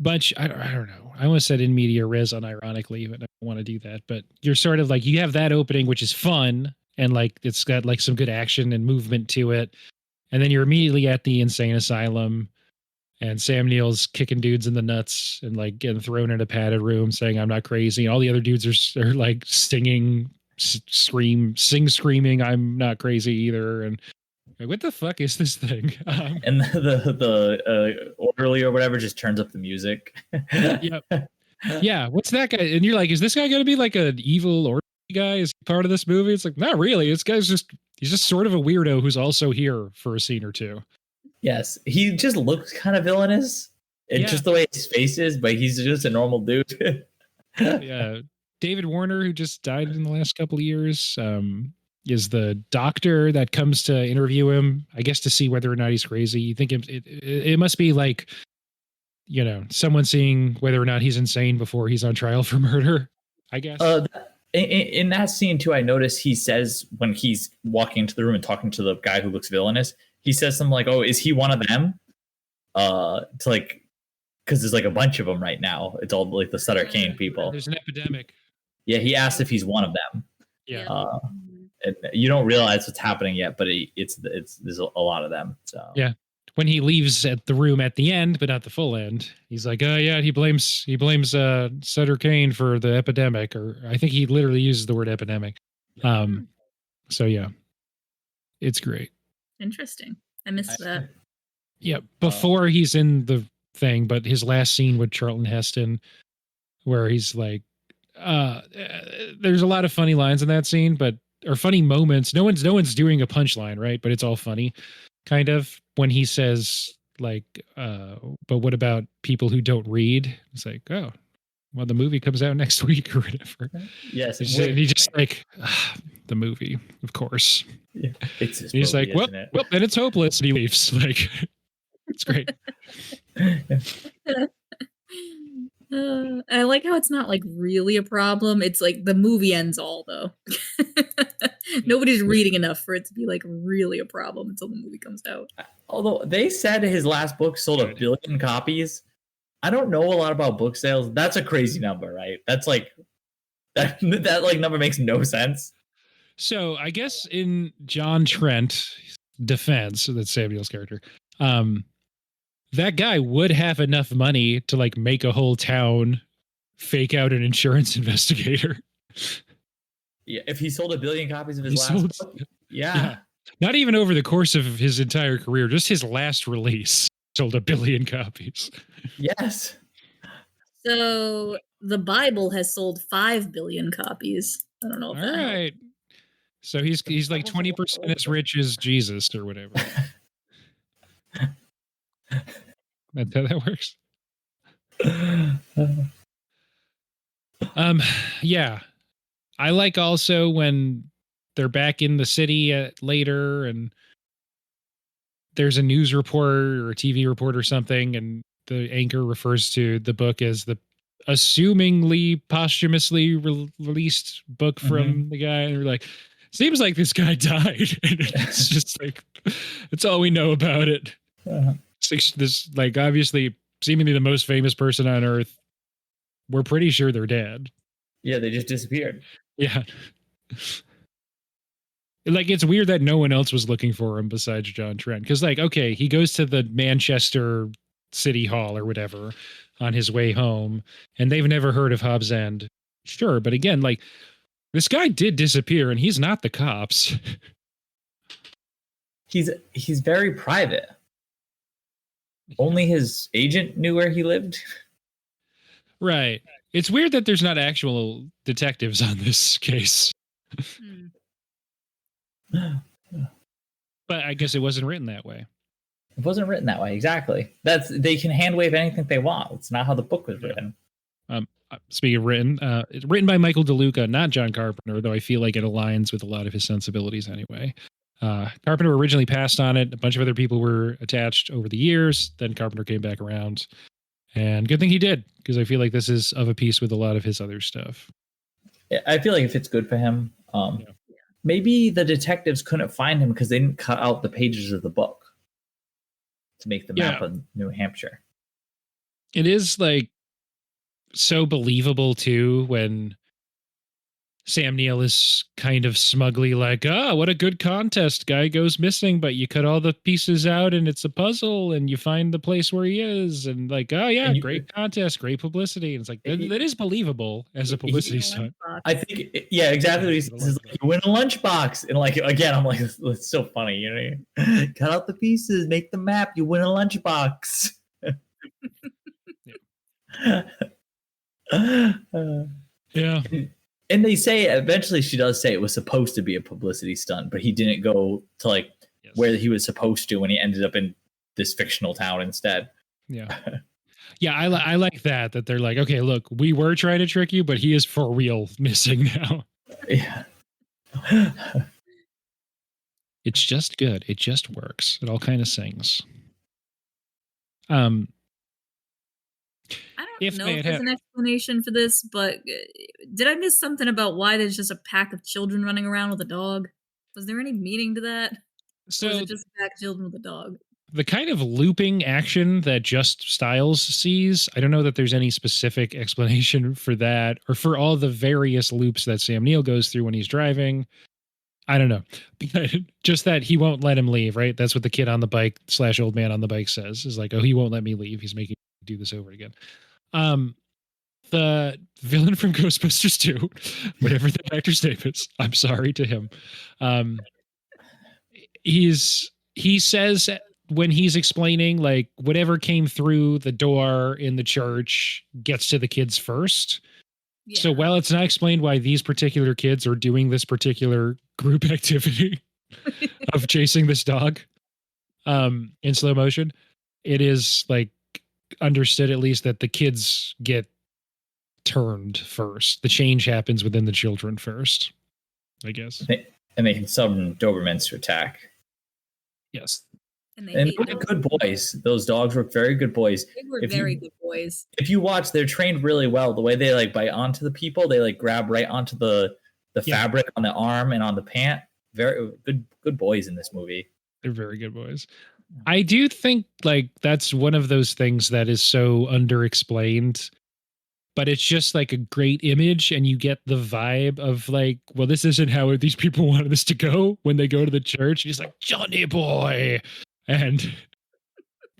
much I don't know. I almost said in media res unironically, but I don't want to do that. But you're sort of like you have that opening, which is fun and like it's got like some good action and movement to it, and then you're immediately at the insane asylum, and Sam Neill's kicking dudes in the nuts and like getting thrown in a padded room, saying "I'm not crazy." And all the other dudes are like singing, screaming, "I'm not crazy either." And what the fuck is this thing? And the orderly or whatever just turns up the music. Yep. Yeah. What's that guy? And you're like, is this guy going to be like an evil orderly guy? Is he part of this movie? It's like, not really. This guy's he's just sort of a weirdo who's also here for a scene or two. Yes. He just looks kind of villainous. And just the way his face is, but he's just a normal dude. Yeah. David Warner, who just died in the last couple of years, is the doctor that comes to interview him, I guess, to see whether or not he's crazy. You think it must be like, you know, someone seeing whether or not he's insane before he's on trial for murder, I guess. In that scene, too, I noticed he says when he's walking into the room and talking to the guy who looks villainous, he says something like, "Oh, is he one of them?" To like, because there's like a bunch of them right now. It's all like the Sutter Kane people. There's an epidemic. Yeah, he asked if he's one of them. Yeah. And you don't realize what's happening yet, but it's there's a lot of them. So yeah, when he leaves at the room at the end, but not the full end, he's like, "Oh yeah, he blames Sutter Kane for the epidemic," or I think he literally uses the word epidemic. So yeah, it's great. Interesting. I missed that. Yeah, before he's in the thing, but his last scene with Charlton Heston, where he's like, there's a lot of funny lines in that scene, or funny moments. No one's doing a punchline, right? But it's all funny, kind of. When he says like, "But what about people who don't read?" It's like, oh, well, the movie comes out next week or whatever. Yes. He just like, the movie, of course. Yeah, it's his He's movie, like, well, isn't it? then it's hopeless. And he leaves. Like, it's great. I like how it's not like really a problem. It's like the movie ends all though. Nobody's reading enough for it to be like really a problem until the movie comes out. Although they said his last book sold 1 billion copies. I don't know a lot about book sales. That's a crazy number, right? That's like that like number makes no sense. So I guess in John Trent's defense, that's Sam Neill's character, that guy would have enough money to like make a whole town fake out an insurance investigator. Yeah, if he sold 1 billion copies of his last book, yeah. Not even over the course of his entire career, just his last release sold 1 billion copies. Yes. So the Bible has sold 5 billion copies. I don't know if All right. So he's like 20% as rich as Jesus or whatever. That's how that works. Yeah. I like also when they're back in the city later and there's a news report or a TV report or something, and the anchor refers to the book as the assumingly posthumously released book from the guy, and we're like, seems like this guy died. And it's just like, that's all we know about it. This, like, obviously seemingly the most famous person on earth, we're pretty sure they're dead. Yeah, they just disappeared. Yeah. Like, it's weird that no one else was looking for him besides John Trent. Because, like, okay, he goes to the Manchester City Hall or whatever on his way home, and they've never heard of Hobbs End. Sure, but again, like, this guy did disappear, and he's not the cops. He's very private. Only his agent knew where he lived. Right. It's weird that there's not actual detectives on this case. But I guess it wasn't written that way. It wasn't written that way, exactly. They can hand wave anything they want. It's not how the book was written. Speaking of written, it's written by Michael DeLuca, not John Carpenter, though I feel like it aligns with a lot of his sensibilities anyway. Carpenter originally passed on it. A bunch of other people were attached over the years. Then Carpenter came back around. And good thing he did, because I feel like this is of a piece with a lot of his other stuff. I feel like if it's good for him, maybe the detectives couldn't find him because they didn't cut out the pages of the book to make the map of New Hampshire. It is like so believable too when Sam Neill is kind of smugly like, what a good contest. Guy goes missing, but you cut all the pieces out and it's a puzzle and you find the place where he is. And like, great contest, great publicity. And it's like, that is believable as a publicity stunt. I think, exactly. He's like, you win a lunchbox. And like, again, I'm like, it's so funny. You know, cut out the pieces, make the map, you win a lunchbox. Yeah. And they say eventually she does say it was supposed to be a publicity stunt, but he didn't go to like where he was supposed to when he ended up in this fictional town instead. Yeah. Yeah, I like that they're like, okay, look, we were trying to trick you, but he is for real missing now. Yeah. It's just good. It just works. It all kind of sings. I don't know if there's an explanation for this, but did I miss something about why there's just a pack of children running around with a dog? Was there any meaning to that? So, or was it just a pack of children with a dog? The kind of looping action that Just Styles sees, I don't know that there's any specific explanation for that or for all the various loops that Sam Neill goes through when he's driving. I don't know. Just that he won't let him leave, right? That's what the kid on the bike / old man on the bike says, is like, oh, he won't let me leave. He's making me do this over again. The villain from Ghostbusters 2, whatever the actor's name is, I'm sorry to him. He says when he's explaining, like, whatever came through the door in the church gets to the kids first. Yeah. So while it's not explained why these particular kids are doing this particular group activity of chasing this dog in slow motion, it is like understood at least that the kids get turned first. The change happens within the children first, I guess. And they can summon Dobermans to attack. Yes. And they were good boys. Those dogs were very good boys. They were very good boys. If you watch, they're trained really well. The way they like bite onto the people, they like grab right onto the fabric on the arm and on the pant. Very good boys in this movie. They're very good boys. I do think like that's one of those things that is so underexplained, but it's just like a great image, and you get the vibe of like, well, this isn't how these people wanted this to go when they go to the church. He's like, Johnny boy. And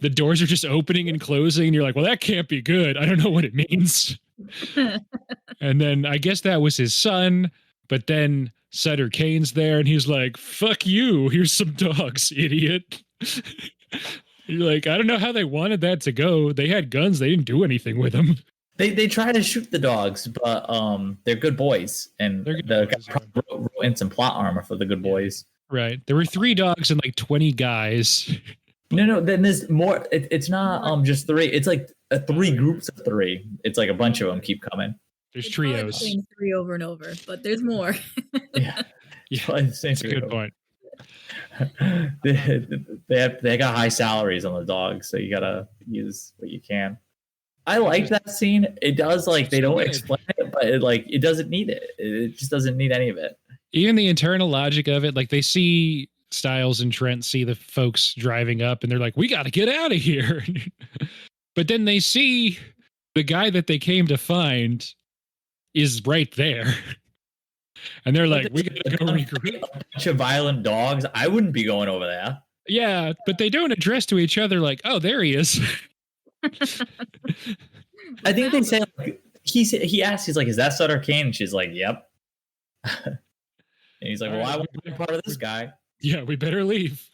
the doors are just opening and closing, and you're like, well, that can't be good. I don't know what it means. And then I guess that was his son, but then Sutter Kane's there, and he's like, fuck you. Here's some dogs, idiot. You're like, I don't know how they wanted that to go. They had guns. They didn't do anything with them. They try to shoot the dogs, but they're good boys, and the guy wrote in some plot armor for the good boys. Right. There were 3 dogs and like 20 guys. No. Then there's more. It's not just 3. It's like 3 groups of 3. It's like a bunch of them keep coming. There's trios. The same 3 over and over, but there's more. Yeah. That's a good point. They got high salaries on the dogs, so you gotta use what you can. I like that scene. It does like they don't explain it, but it doesn't need it. It just doesn't need any of it. Even the internal logic of it, like they see Styles and Trent see the folks driving up, and they're like, we got to get out of here. But then they see the guy that they came to find is right there. And they're like, we got to go regroup. A bunch of violent dogs. I wouldn't be going over there. Yeah, but they don't address to each other like, oh, there he is. I think they say, like, he asked, he's like, is that Sutter Kane? And she's like, yep. And he's like, well, I want to be part of this guy. Yeah, we better leave.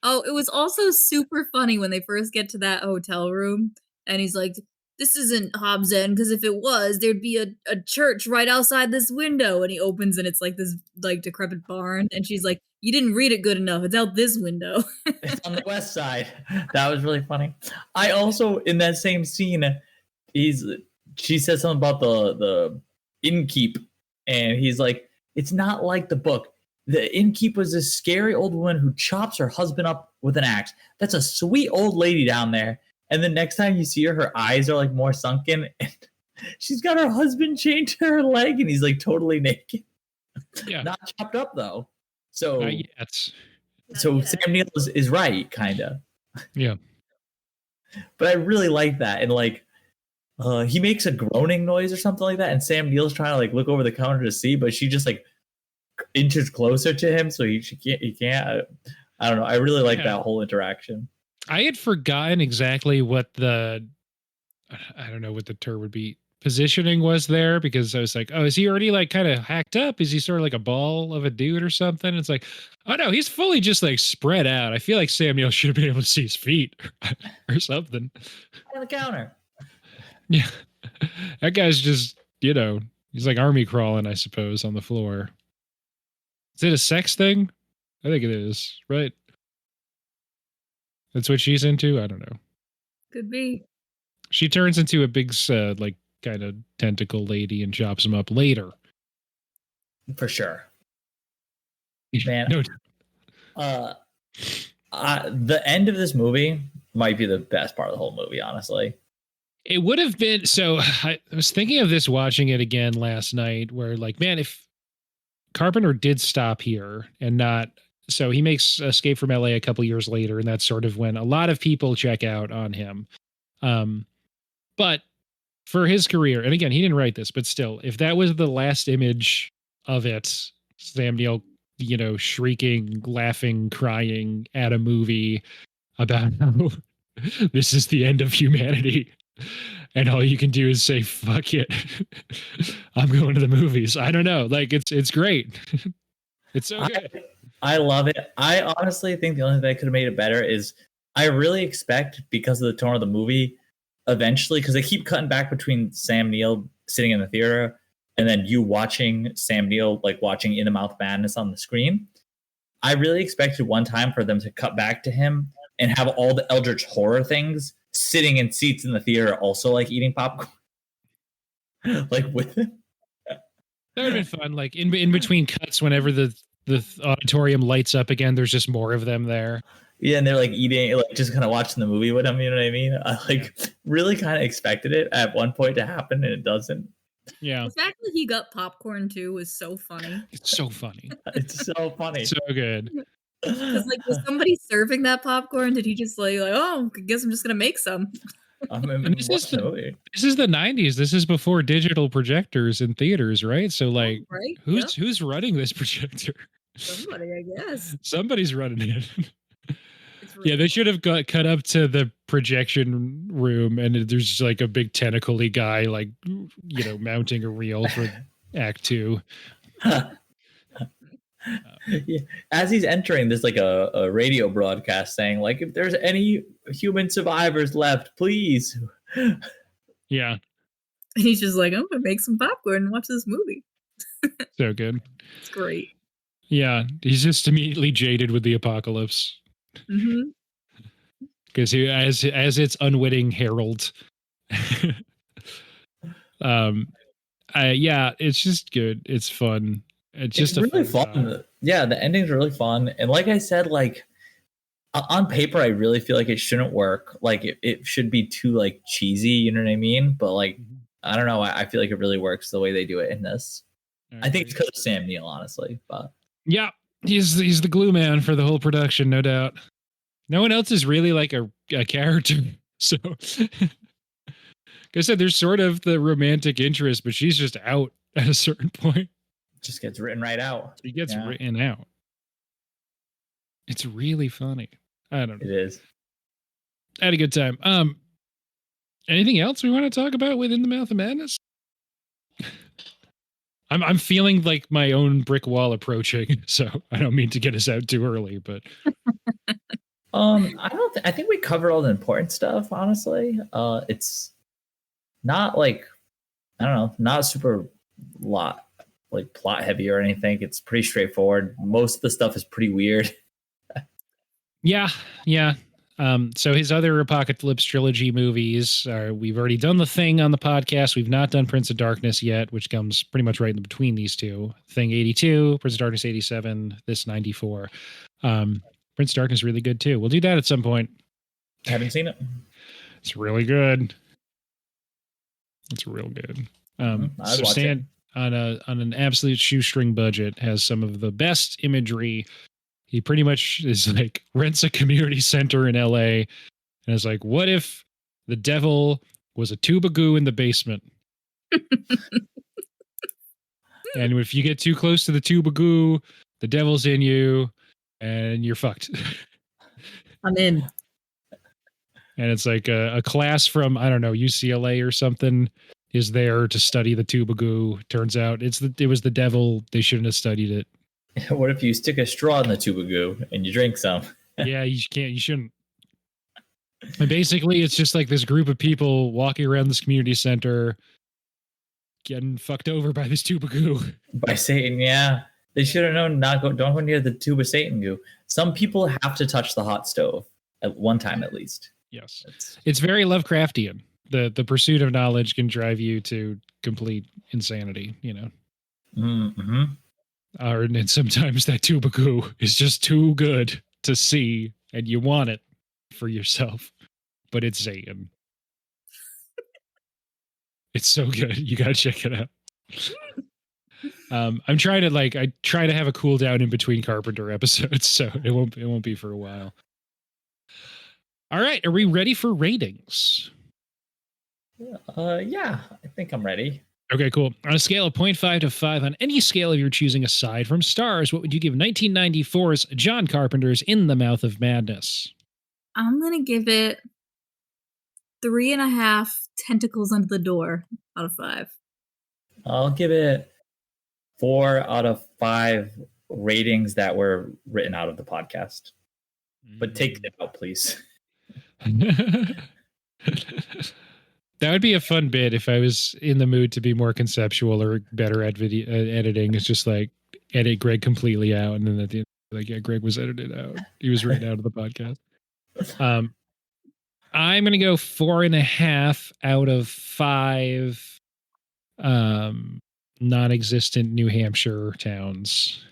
Oh, it was also super funny when they first get to that hotel room, and he's like, this isn't Hobbs End, because if it was, there'd be a church right outside this window. And he opens, and it's like this like decrepit barn, and she's like, you didn't read it good enough. It's out this window. It's on the west side. That was really funny. I also, in that same scene, she says something about the innkeep, and he's like, it's not like the book. The innkeep was this scary old woman who chops her husband up with an axe. That's a sweet old lady down there. And the next time you see her, her eyes are like more sunken, and she's got her husband chained to her leg, and he's like totally naked. Yeah. Not chopped up though. So Not yet. So Sam Neill is right, kind of. Yeah. But I really like that. And like, he makes a groaning noise or something like that, and Sam Neill's trying to like look over the counter to see, but she just like inches closer to him, so he can't. I don't know. I really like that whole interaction. I had forgotten exactly what I don't know what the term would be, positioning was there, because I was like, oh, is he already like kind of hacked up? Is he sort of like a ball of a dude or something? It's like, oh no, he's fully just like spread out. I feel like Sam Neill should have been able to see his feet or something. On the counter. Yeah. That guy's just, he's like army crawling, I suppose, on the floor. Is it a sex thing? I think it is, right? That's what she's into? I don't know. Could be. She turns into a big, like, kind of tentacle lady and chops him up later. For sure. Man. No. The end of this movie might be the best part of the whole movie, honestly. It would have been. So I was thinking of this watching it again last night, where like, man, if Carpenter did stop here and not, so he makes Escape from LA a couple years later, and that's sort of when a lot of people check out on him. But for his career, and again, he didn't write this, but still, if that was the last image of it, Sam Neill, shrieking, laughing, crying at a movie about how this is the end of humanity, and all you can do is say, fuck it. I'm going to the movies. I don't know. Like, it's great. It's so good. I love it. I honestly think the only thing that could have made it better is I really expect, because of the tone of the movie, eventually, because they keep cutting back between Sam Neill sitting in the theater and then you watching Sam Neill, like watching In the Mouth Madness on the screen. I really expected one time for them to cut back to him and have all the eldritch horror things sitting in seats in the theater also like eating popcorn, like with it. That would have been fun. Like in between cuts, whenever the auditorium lights up again, there's just more of them there. Yeah, and they're like eating, like just kind of watching the movie with him. You know what I mean? I like really kind of expected it at one point to happen, and it doesn't. Yeah, The fact that he got popcorn too was so funny. it's so funny. It's so funny. So good. Because like, was somebody serving that popcorn? Did he just like, oh, I guess I'm just gonna make some? And this is the 90s. This is before digital projectors in theaters, right? So like, Right? who's running this projector? Somebody, I guess. Somebody's running it. It's Yeah, they should have got cut up to the projection room, and there's just like a big tentacly guy, like, you know, mounting a reel for Act 2. Yeah. As he's entering, there's like a radio broadcast saying, like, if there's any human survivors left, please. Yeah, And he's just like, I'm gonna make some popcorn and watch this movie. so good. It's great. Yeah, he's just immediately jaded with the apocalypse Mm-hmm. because he, as its unwitting herald. Yeah, it's just good. It's fun. It's just really fun. Yeah, the ending's really fun. And like I said, like on paper, I really feel like it shouldn't work. Like it should be too like cheesy, you know what I mean? But like, I don't know. I feel like it really works the way they do it in this. I think it's because of Sam Neill, honestly. But yeah, he's the glue man for the whole production, no doubt. No one else is really like a character. So, like I said, there's sort of the romantic interest, but she's just out at a certain point. Just gets written right out. She gets written out. It's really funny. I don't know. It is. I had a good time. Anything else we want to talk about within the Mouth of Madness? I'm feeling like my own brick wall approaching, so I don't mean to get us out too early, but I think we covered all the important stuff, honestly. It's not like, I don't know, not super lot like plot heavy or anything. It's pretty straightforward. Most of the stuff is pretty weird. Yeah. So his other Apocalypse trilogy movies are, we've already done The Thing on the podcast. We've not done Prince of Darkness yet, which comes pretty much right in between these two. Thing 82, Prince of Darkness 87, this 94. Prince of Darkness really good too. We'll do that at some point. Haven't seen it. It's really good. It's real good. So Stan, on an absolute shoestring budget, has some of the best imagery. He pretty much is like rents a community center in LA and is like, what if the devil was a tube of goo in the basement? And if you get too close to the tube of goo, the devil's in you and you're fucked. I'm in. And it's like a class from, I don't know, UCLA or something is there to study the tube of goo. Turns out it was the devil. They shouldn't have studied it. What if you stick a straw in the tube of goo and you drink some? Yeah, you shouldn't. And basically, it's just like this group of people walking around this community center getting fucked over by this tube of goo. By Satan, yeah. They should have known don't go near the tube of Satan goo. Some people have to touch the hot stove at one time at least. Yes. It's very Lovecraftian. The pursuit of knowledge can drive you to complete insanity, you know? Mm-hmm. And sometimes that tube of goo is just too good to see, and you want it for yourself, but it's Satan. It's so good. You gotta check it out. I'm trying to I try to have a cool down in between Carpenter episodes, so it won't be for a while. All right, are we ready for ratings? Yeah, I think I'm ready. Okay, cool. On a scale of 0.5 to 5, on any scale of your choosing aside from stars, what would you give 1994's John Carpenter's In the Mouth of Madness? I'm going to give it 3.5 tentacles under the door out of 5. I'll give it 4 out of 5 ratings that were written out of the podcast. But take it out, please. That would be a fun bit if I was in the mood to be more conceptual or better at video editing. It's just like edit Greg completely out, and then at the end, like, yeah, Greg was edited out. He was written out of the podcast. I'm gonna go 4.5 out of 5 non-existent New Hampshire towns.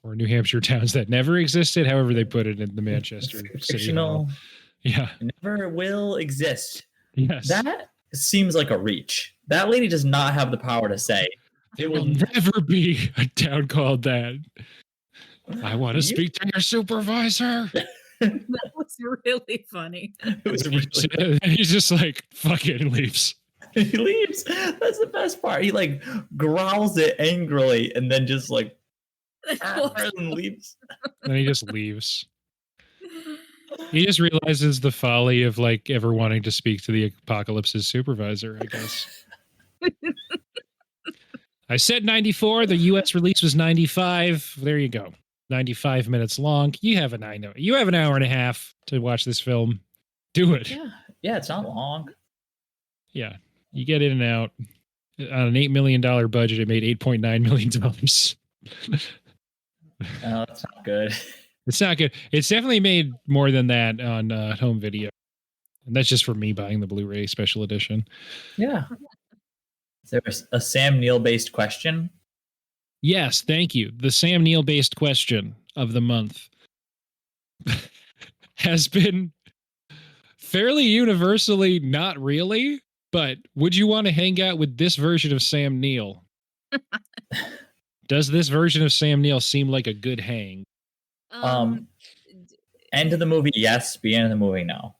Or New Hampshire towns that never existed, however they put it in the Manchester City Hall. Fictional. Yeah. Never will exist. Yes. That seems like a reach. That lady does not have the power to say. There will never be a town called that. I want to speak to your supervisor. That was really funny. It was really He's just like, fuck it, and leaves. He leaves. That's the best part. He like growls it angrily and then just like and leaves. And he just leaves. He just realizes the folly of like ever wanting to speak to the apocalypse's supervisor, I guess. I said 94. The US release was 95. There you go. 95 minutes long. You have an hour and a half to watch this film. Do it. Yeah, it's not long. Yeah. You get in and out. On an $8 million budget, it made $8.9 million. Oh, that's not good. It's not good. It's definitely made more than that on home video. And that's just for me buying the Blu-ray special edition. Yeah. Is there a Sam Neill based question? Yes, thank you. The Sam Neill based question of the month has been fairly universally not really, but would you want to hang out with this version of Sam Neill? Does this version of Sam Neill seem like a good hang? End of the movie, yes. Beginning of the movie, no.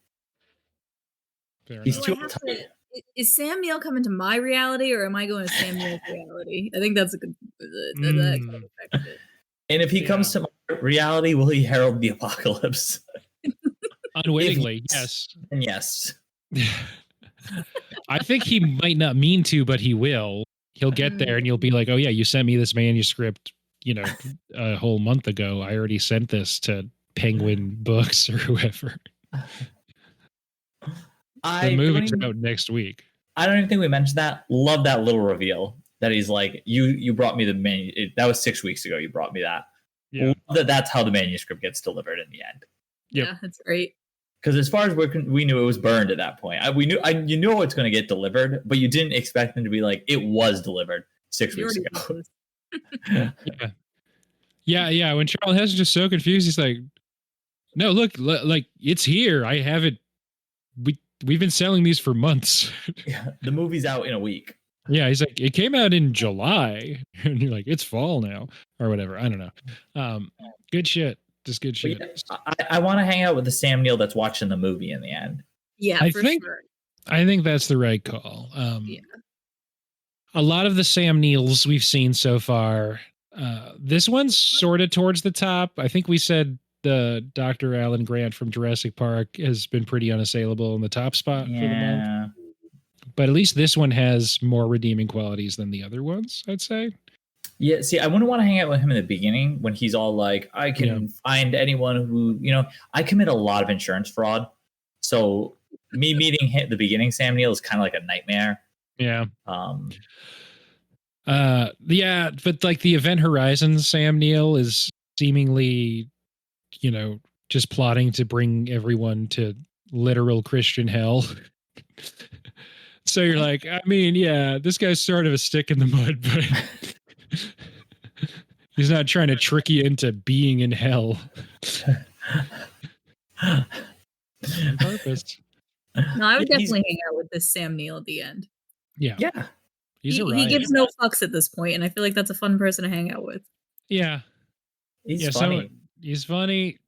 He's too tight. Is Sam Neill coming to my reality, or am I going to Sam Neill's reality? I think that's a good. That and if he comes to my reality, will he herald the apocalypse? Unwittingly, yes. And yes. I think he might not mean to, but he will. He'll get there and you'll be like, oh yeah, you sent me this manuscript, a whole month ago. I already sent this to Penguin Books or whoever. The movie's out next week. I don't even think we mentioned that. Love that little reveal that he's like, you brought me the manuscript. That was 6 weeks ago. You brought me that. Yeah. That's how the manuscript gets delivered in the end. Yep. Yeah, that's great. Because as far as we knew, it was burned at that point. You knew it's going to get delivered, but you didn't expect them to be like, it was delivered 6 weeks ago. Yeah. When Charlton Heston's just so confused, he's like, no, look, like it's here. I have it. We've been selling these for months. Yeah, the movie's out in a week. Yeah, he's like, it came out in July, and you're like, it's fall now or whatever. I don't know. Good shit. Just good shit. Yeah, I want to hang out with the Sam Neill that's watching the movie in the end. Yeah, I think that's the right call. A lot of the Sam Neills we've seen so far, this one's sort of towards the top. I think we said the Dr. Alan Grant from Jurassic Park has been pretty unassailable in the top spot for the month. But at least this one has more redeeming qualities than the other ones, I'd say. Yeah, see, I wouldn't want to hang out with him in the beginning when he's all like, I can find anyone who, I commit a lot of insurance fraud. So me meeting him at the beginning, Sam Neill, is kind of like a nightmare. Yeah. But like the Event Horizon Sam Neill is seemingly, just plotting to bring everyone to literal Christian hell. So you're like, I mean, yeah, this guy's sort of a stick in the mud, but he's not trying to trick you into being in hell on purpose. No, I would definitely hang out with this Sam Neill at the end. Yeah. He gives no fucks at this point, and I feel like that's a fun person to hang out with. Yeah. He's funny. He's funny.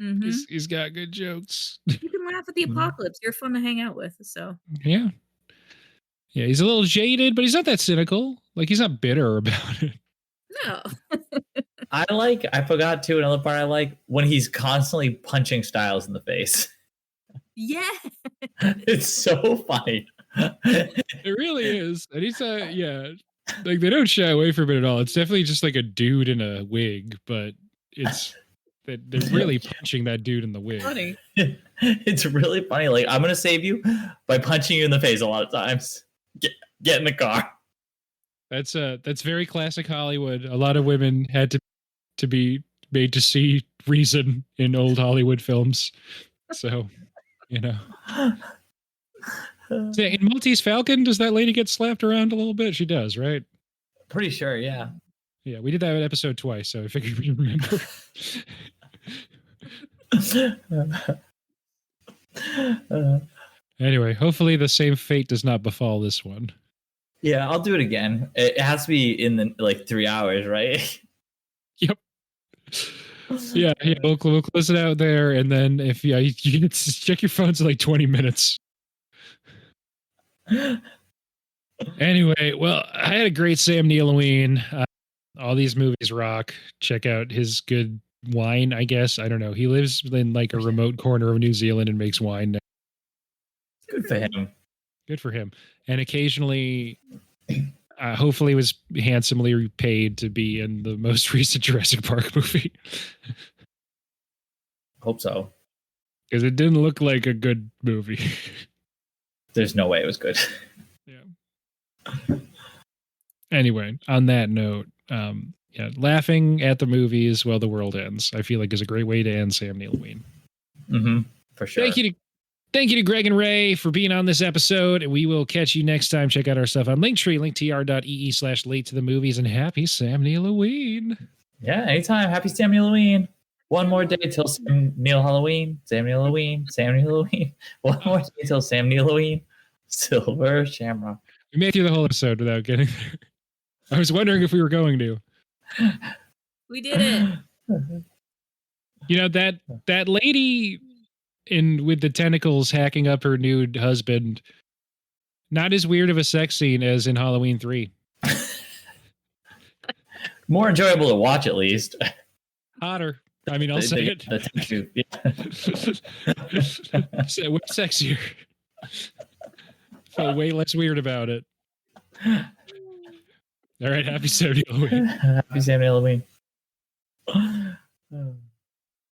Mm-hmm. He's got good jokes. You can laugh at the apocalypse. You're fun to hang out with. So yeah, he's a little jaded, but he's not that cynical. Like he's not bitter about it. No. I forgot too. Another part I like when he's constantly punching Styles in the face. Yeah, it's so funny. It really is, and he's like they don't shy away from it at all. It's definitely just like a dude in a wig, but it's. They're really punching that dude in the wig. Funny. It's really funny. Like, I'm gonna save you by punching you in the face a lot of times. Get in the car. That's very classic Hollywood. A lot of women had to be made to see reason in old Hollywood films. So, you know. So in Maltese Falcon, does that lady get slapped around a little bit? She does, right? Pretty sure, yeah. Yeah, we did that episode twice, so I figured we'd remember. Anyway, hopefully the same fate does not befall this one. Yeah, I'll do it again. It has to be in the like 3 hours, right? Yep. Yeah, we'll close it out there, and then if you can check your phones in like 20 minutes. Anyway, well, I had a great Sam Neilloween. All these movies rock. Check out his good wine, I guess. I don't know. He lives in like a remote corner of New Zealand and makes wine now. Good for him. Good for him. And occasionally, hopefully was handsomely paid to be in the most recent Jurassic Park movie. Hope so. Because it didn't look like a good movie. There's no way it was good. Yeah. Anyway, on that note, yeah, laughing at the movies while the world ends, I feel like is a great way to end Sam Neilloween. Mm-hmm. For sure. Thank you to Greg and Ray for being on this episode. We will catch you next time. Check out our stuff on Linktree, linktr.ee/late to the movies, and happy Sam Neilloween. Yeah, anytime. Happy Sam Neilloween. One more day till Sam Neill Halloween. Sam Neilloween. Sam Neilloween. One more day till Sam Neilloween. Silver Shamrock. We made it through the whole episode without getting there. I was wondering if we were going to. We did it. You know, that lady with the tentacles hacking up her nude husband, not as weird of a sex scene as in Halloween 3. More enjoyable to watch, at least. Hotter. I mean, I'll say it. Way sexier. Felt way less weird about it. All right, happy Sam Neill. Happy Sam Neill.